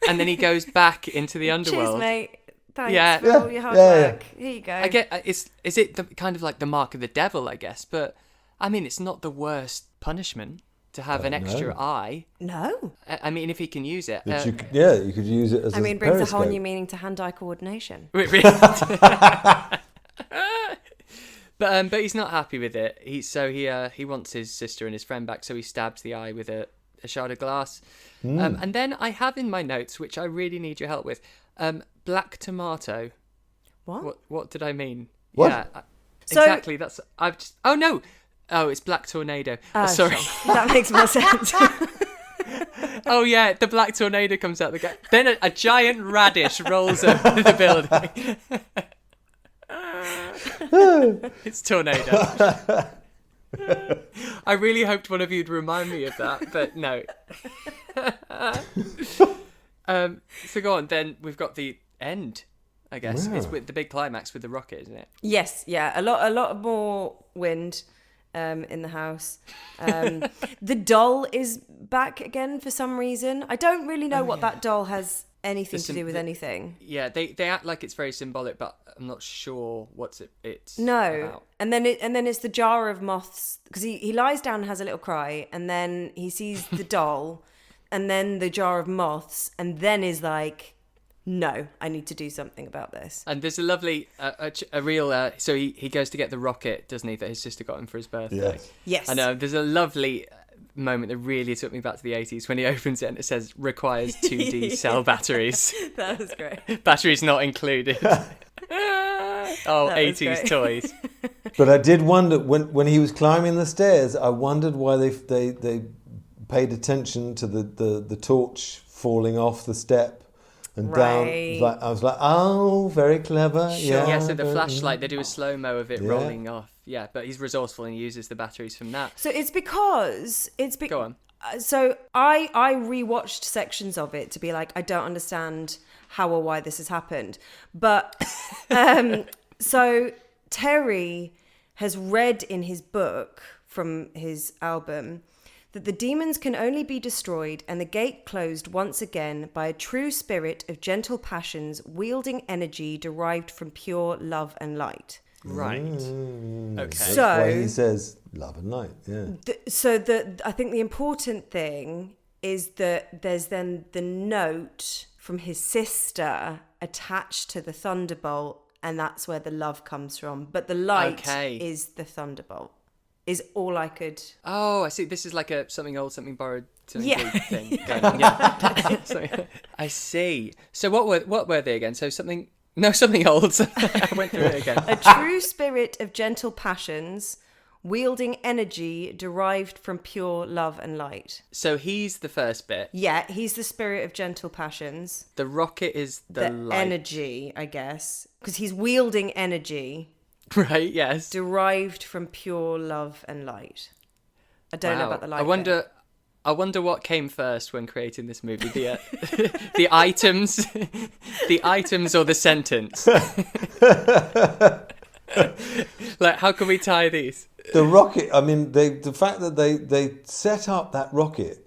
And then he goes back into the underworld. Cheers, mate. Thanks for all your hard work. Here you go. I get. Is it the, kind of like the mark of the devil? I guess, but I mean, it's not the worst punishment to have an extra eye. No. I mean, if he can use it. You could use it as brings periscope. a whole new meaning to hand-eye coordination. But he's not happy with it. He wants his sister and his friend back, so he stabs the eye with a shard of glass. And then I have in my notes, which I really need your help with, black tomato. What did I mean? What? Yeah, exactly. That's I've just. Oh no. Oh, it's black tornado. Sorry. That makes more sense. Oh yeah, the black tornado comes out the gate. Then a giant radish rolls over the building. It's tornado. I really hoped one of you'd remind me of that, but no. So go on. Then we've got the end. I guess it's with the big climax with the rocket, isn't it? Yes, yeah. A lot more wind in the house. The doll is back again for some reason. I don't really know what that doll has anything to do with anything. Yeah, they act like it's very symbolic, but I'm not sure what's it's no about. And then it's the jar of moths, because he lies down and has a little cry, and then he sees the doll and then the jar of moths, and then is like, no, I need to do something about this. And there's a lovely a real so he goes to get the rocket, doesn't he, that his sister got him for his birthday. Yes. I know, there's a lovely moment that really took me back to the 80s when he opens it and it says requires 2D cell batteries. That was great. Batteries not included. Oh, 80s toys. But I did wonder when he was climbing the stairs, I wondered why they paid attention to the torch falling off the step and down. I was like, oh, very clever. Sure. Yeah, so the flashlight, they do a slow-mo of it rolling off. Yeah, but he's resourceful and he uses the batteries from that. So it's because Go on. So I rewatched sections of it to be like, I don't understand how or why this has happened. But so Terry has read in his book from his album that the demons can only be destroyed and the gate closed once again by a true spirit of gentle passions wielding energy derived from pure love and light. Right. Okay. So That's why he says love and light. Yeah. I think the important thing is that there's then the note from his sister attached to the thunderbolt, and that's where the love comes from. But the light is the thunderbolt. Is all I could. Oh, I see. This is like a something old, something borrowed, something big thing. Yeah. Going on. Yeah. I see. So what were they again? So something old. I went through it again. A true spirit of gentle passions, wielding energy derived from pure love and light. So he's the first bit. Yeah, he's the spirit of gentle passions. The rocket is the light. Energy, I guess, because he's wielding energy. Right, yes. Derived from pure love and light. I don't know about the light. I wonder what came first when creating this movie. The items, the items or the sentence. Like, how can we tie these? The rocket. I mean, the fact that they set up that rocket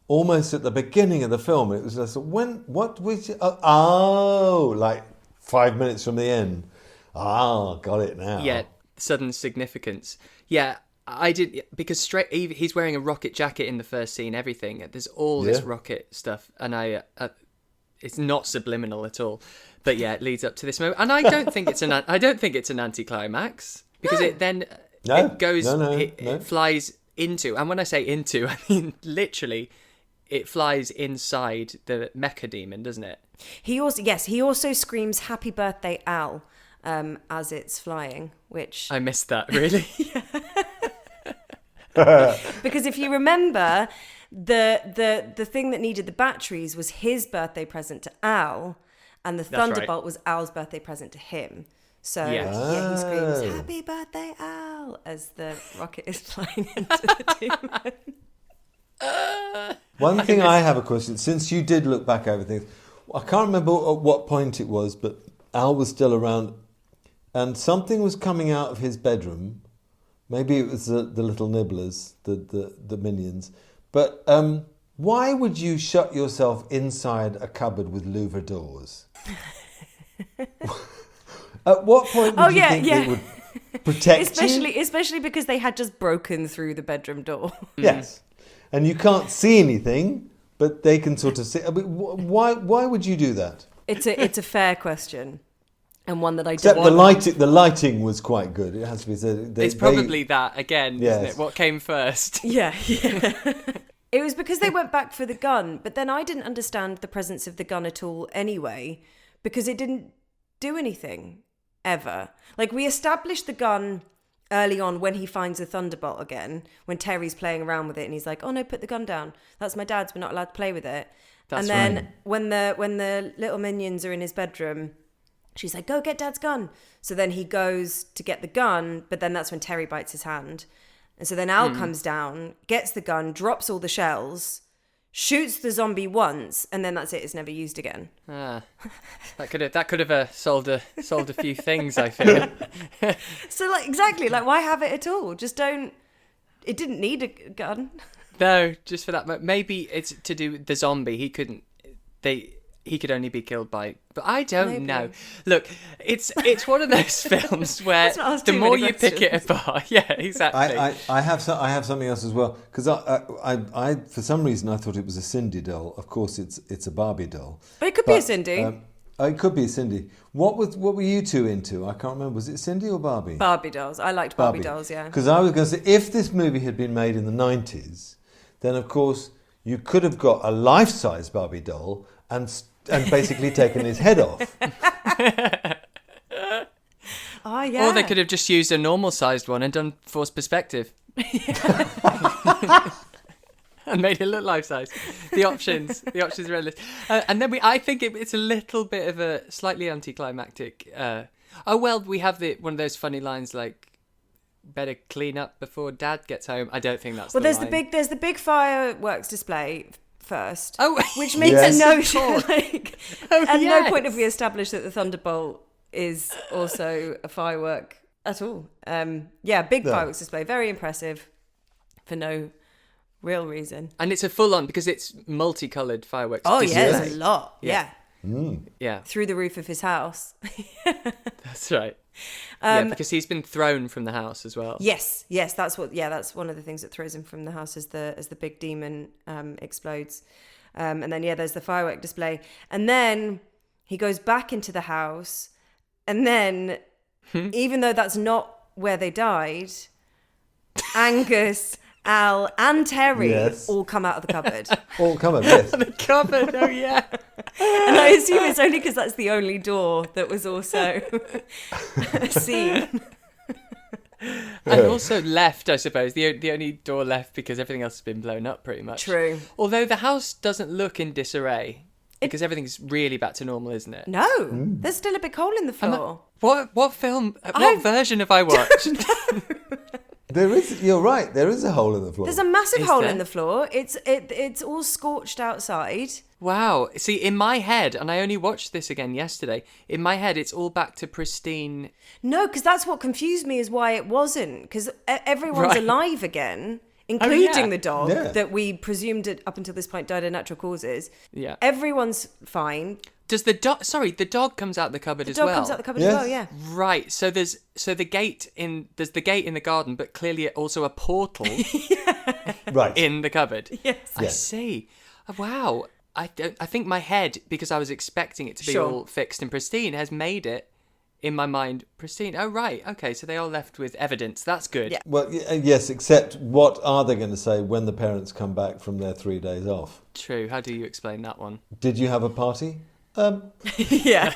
almost at the beginning of the film. It was just like 5 minutes from the end. Got it now. Yeah, sudden significance. Yeah, I did, because he's wearing a rocket jacket in the first scene, everything. There's all this rocket stuff, and it's not subliminal at all. But yeah, it leads up to this moment. And I don't think it's an anticlimax, because it flies into, and when I say into, I mean literally it flies inside the mecha demon, doesn't it? He also screams "Happy Birthday, Al." As it's flying, which I missed that, really. Because if you remember, the thing that needed the batteries was his birthday present to Al, and the thunderbolt was Al's birthday present to him. So he screams "Happy Birthday, Al" as the rocket is flying into the demon. One thing I have a question, since you did look back over things, I can't remember at what point it was, but Al was still around. And something was coming out of his bedroom. Maybe it was the little nibblers, the minions. But why would you shut yourself inside a cupboard with louver doors? At what point did you think it would protect you? Especially because they had just broken through the bedroom door. Yes. And you can't see anything, but they can sort of see. I mean, why would you do that? It's a fair question, and one that I Except don't. the lighting was quite good. It has to be said. It's probably that again, isn't it? What came first? Yeah. It was because they went back for the gun, but then I didn't understand the presence of the gun at all anyway, because it didn't do anything ever. Like, we established the gun early on when he finds the Thunderbolt again, when Terry's playing around with it and he's like, oh no, put the gun down. That's my dad's, we're not allowed to play with it. That's and then right. when the little minions are in his bedroom, she's like, go get dad's gun. So then he goes to get the gun, but then that's when Terry bites his hand. And so then Al comes down, gets the gun, drops all the shells, shoots the zombie once, and then that's it. It's never used again. That could have solved a few things, I feel. So exactly, why have it at all? Just don't. It didn't need a gun. No, just for that. But maybe it's to do with the zombie. He could only be killed by. But I don't know. Look, it's one of those films where the more you pick it apart, yeah, exactly. I have something else as well, because I for some reason I thought it was a Cindy doll. Of course, it's a Barbie doll. But it could be a Cindy. It could be a Cindy. What were you two into? I can't remember. Was it Cindy or Barbie? Barbie dolls. I liked Barbie dolls. Yeah. Because I was going to say, if this movie had been made in the 90s, then of course you could have got a life-size Barbie doll and basically taken his head off. Oh, yeah. Or they could have just used a normal-sized one and done forced perspective. And made it look life-size. The options are endless. And then I think it's a little bit of a slightly anticlimactic. We have one of those funny lines like, better clean up before Dad gets home. I don't think that's there's line. there's the big fireworks display first. Oh, which makes no point if we establish that the Thunderbolt is also a firework at all. Big fireworks display, very impressive for no real reason. And it's a full-on because it's multicolored fireworks. Oh display. yeah, there's a lot. Yeah. Yeah. Through the roof of his house. That's right. Because he's been thrown from the house as well. Yes, that's one of the things that throws him from the house as the big demon explodes. And then there's the firework display. And then he goes back into the house, and then even though that's not where they died, Angus, Al and Terry all come out of the cupboard. All come out, yes. The cupboard, oh yeah. And I assume it's only because that's the only door that was also seen. And also left, I suppose. The only door left because everything else has been blown up pretty much. True. Although the house doesn't look in disarray. Because everything's really back to normal, isn't it? No, there's still a big hole in the floor. What film, what version have I watched? There is. You're right. There is a hole in the floor. There's a massive hole in the floor. It's all scorched outside. Wow. See, in my head, and I only watched this again yesterday, in my head it's all back to pristine. No, because that's what confused me is why it wasn't. Because everyone's alive again, including the dog that we presumed up until this point died of natural causes. Yeah. Everyone's fine. Does the dog? Sorry, the dog comes out the cupboard as well. The dog comes out the cupboard as well. Yeah. Right. So there's the gate in the garden, but clearly also a portal. Right. In the cupboard. Yes. I see. Wow. I think my head, because I was expecting it to be all fixed and pristine, has made it in my mind pristine. Oh right. Okay. So they are left with evidence. That's good. Yeah. Well, yes. Except, what are they going to say when the parents come back from their 3 days off? True. How do you explain that one? Did you have a party? Yeah.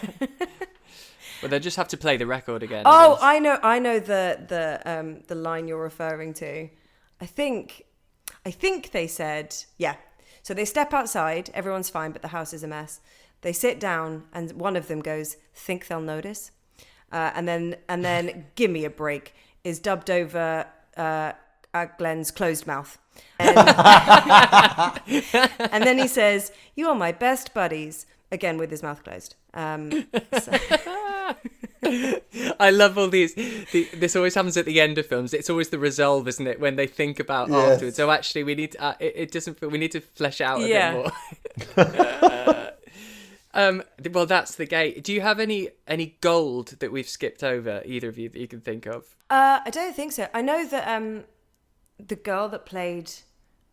Well, they'll just have to play the record again. Oh, I know the line you're referring to. I think they said, yeah. So they step outside, everyone's fine, but the house is a mess. They sit down, and one of them goes, "Think they'll notice?" And then "Give me a break" is dubbed over Glenn's closed mouth. And then he says, "You are my best buddies." Again, with his mouth closed. I love all these. This always happens at the end of films. It's always the resolve, isn't it? When they think about afterwards. So actually, we need to, it doesn't. We need to flesh out a bit more. Well, that's the gate. Do you have any gold that we've skipped over, either of you, that you can think of? I don't think so. I know that the girl that played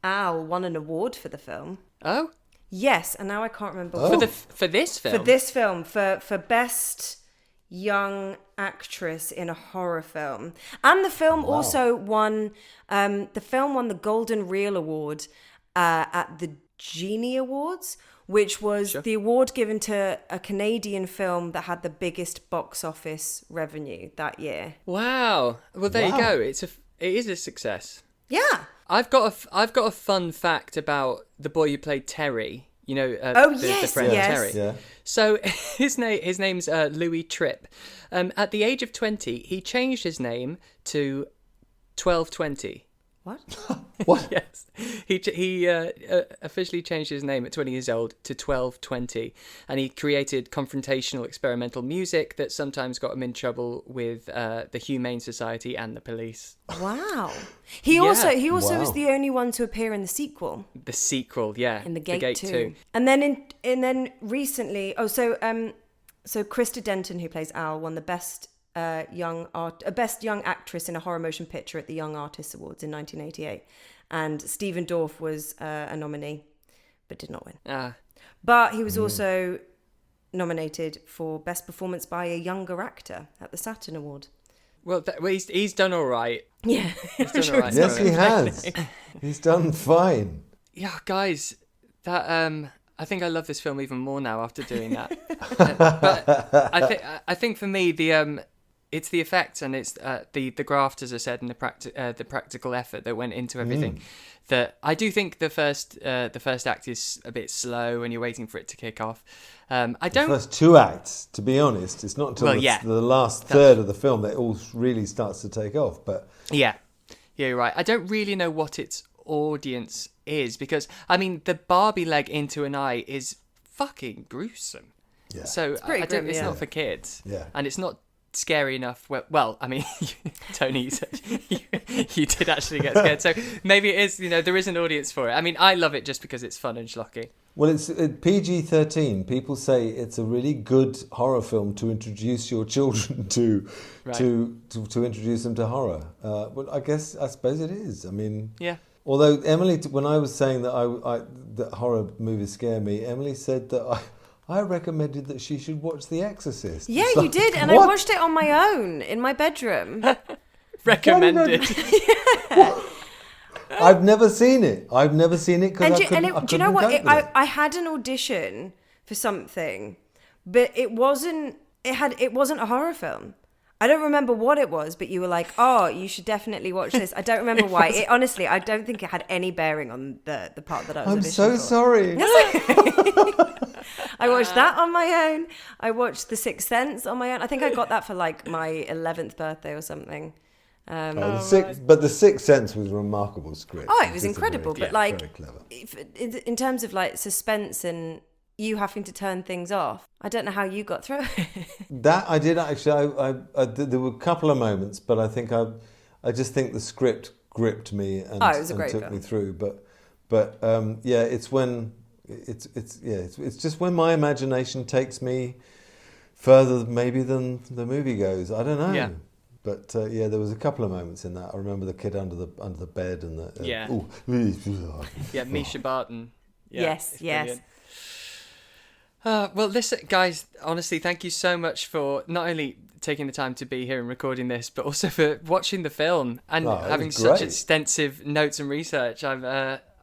Al won an award for the film. Oh, Yes, and now I can't remember. for this film. For this film, for best young actress in a horror film, and the film also won. The film won the Golden Reel Award at the Genie Awards, which was the award given to a Canadian film that had the biggest box office revenue that year. Wow. Well, there you go. It is a success. Yeah. I've got a fun fact about the boy who played Terry. You know, the friend Terry. Yeah. So his name's Louis Tripp. At the age of 20, he changed his name to 1220. What? What? Yes, he officially changed his name at 20 years old to 1220, and he created confrontational experimental music that sometimes got him in trouble with the Humane Society and the police. Wow. He also was the only one to appear in the sequel. The sequel, yeah, In the Gate 2. And then recently, so Krista Denton, who plays Al, won the best young actress in a horror motion picture at the Young Artists Awards in 1988, and Stephen Dorff was a nominee, but did not win. But he was also nominated for best performance by a younger actor at the Saturn Award. Well, he's done all right. Yeah, He's done all right. Yes, he has. He's done fine. Yeah, guys, that I think I love this film even more now after doing that. But I think for me it's the effects and it's the graft, as I said, and the practical effort that went into everything. That I do think the first act is a bit slow and you're waiting for it to kick off. The first two acts, to be honest, it's not until the last third of the film that it all really starts to take off. But yeah, you're right. I don't really know what its audience is, because I mean the Barbie leg into an eye is fucking gruesome. Yeah. So it's not for kids. Yeah. And it's not scary enough. Well, I mean, Tony, you did actually get scared. So maybe it is, there is an audience for it. I mean, I love it just because it's fun and schlocky. Well, it's PG-13. People say it's a really good horror film to introduce your children to introduce them to horror. Well, I suppose it is. I mean, yeah. Although Emily, when I was saying that that horror movies scare me, Emily said that I recommended that she should watch The Exorcist. Yeah, you did, and what? I watched it on my own in my bedroom. Recommended. I've never seen it. Because I couldn't. Do you know what? I had an audition for something, but it wasn't a horror film. I don't remember what it was, but you were like, "Oh, you should definitely watch this." I don't remember why. Honestly, I don't think it had any bearing on the part that I was. I'm so sorry. I watched that on my own. I watched The Sixth Sense on my own. I think I got that for like my 11th birthday or something. But The Sixth Sense was a remarkable script. Oh, it was incredible. But like, very clever. In terms of like suspense and you having to turn things off, I don't know how you got through it. That I did actually. I there were a couple of moments, but I think I just think the script gripped me and took me through. But yeah, it's when it's just when my imagination takes me further maybe than the movie goes. I don't know. Yeah. But there was a couple of moments in that. I remember the kid under the bed and the Yeah, Misha Barton. Yeah, yes. Well, listen, guys, honestly, thank you so much for not only taking the time to be here and recording this, but also for watching the film and having such extensive notes and research.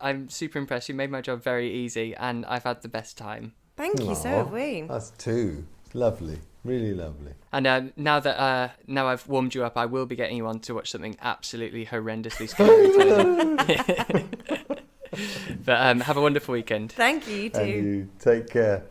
I'm super impressed. You made my job very easy, and I've had the best time. Thank you, so have we. Us too. Lovely. Really lovely. And now I've warmed you up, I will be getting you on to watch something absolutely horrendously scary. But have a wonderful weekend. Thank you, you too. And you take care.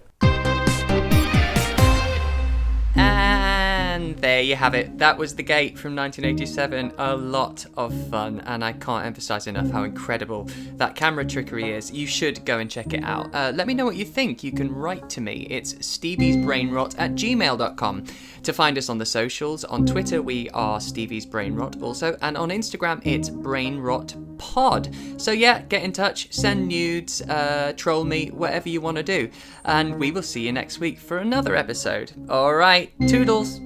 And And there you have it. That was The Gate from 1987. A lot of fun, and I can't emphasize enough how incredible that camera trickery is. You should go and check it out. Let me know what you think. You can write to me. It's steviesbrainrot@gmail.com. To find us on the socials, on Twitter we are Stevie's Brainrot also, and on Instagram it's BrainrotPod. So yeah, get in touch, send nudes, troll me, whatever you want to do. And we will see you next week for another episode. Alright, toodles!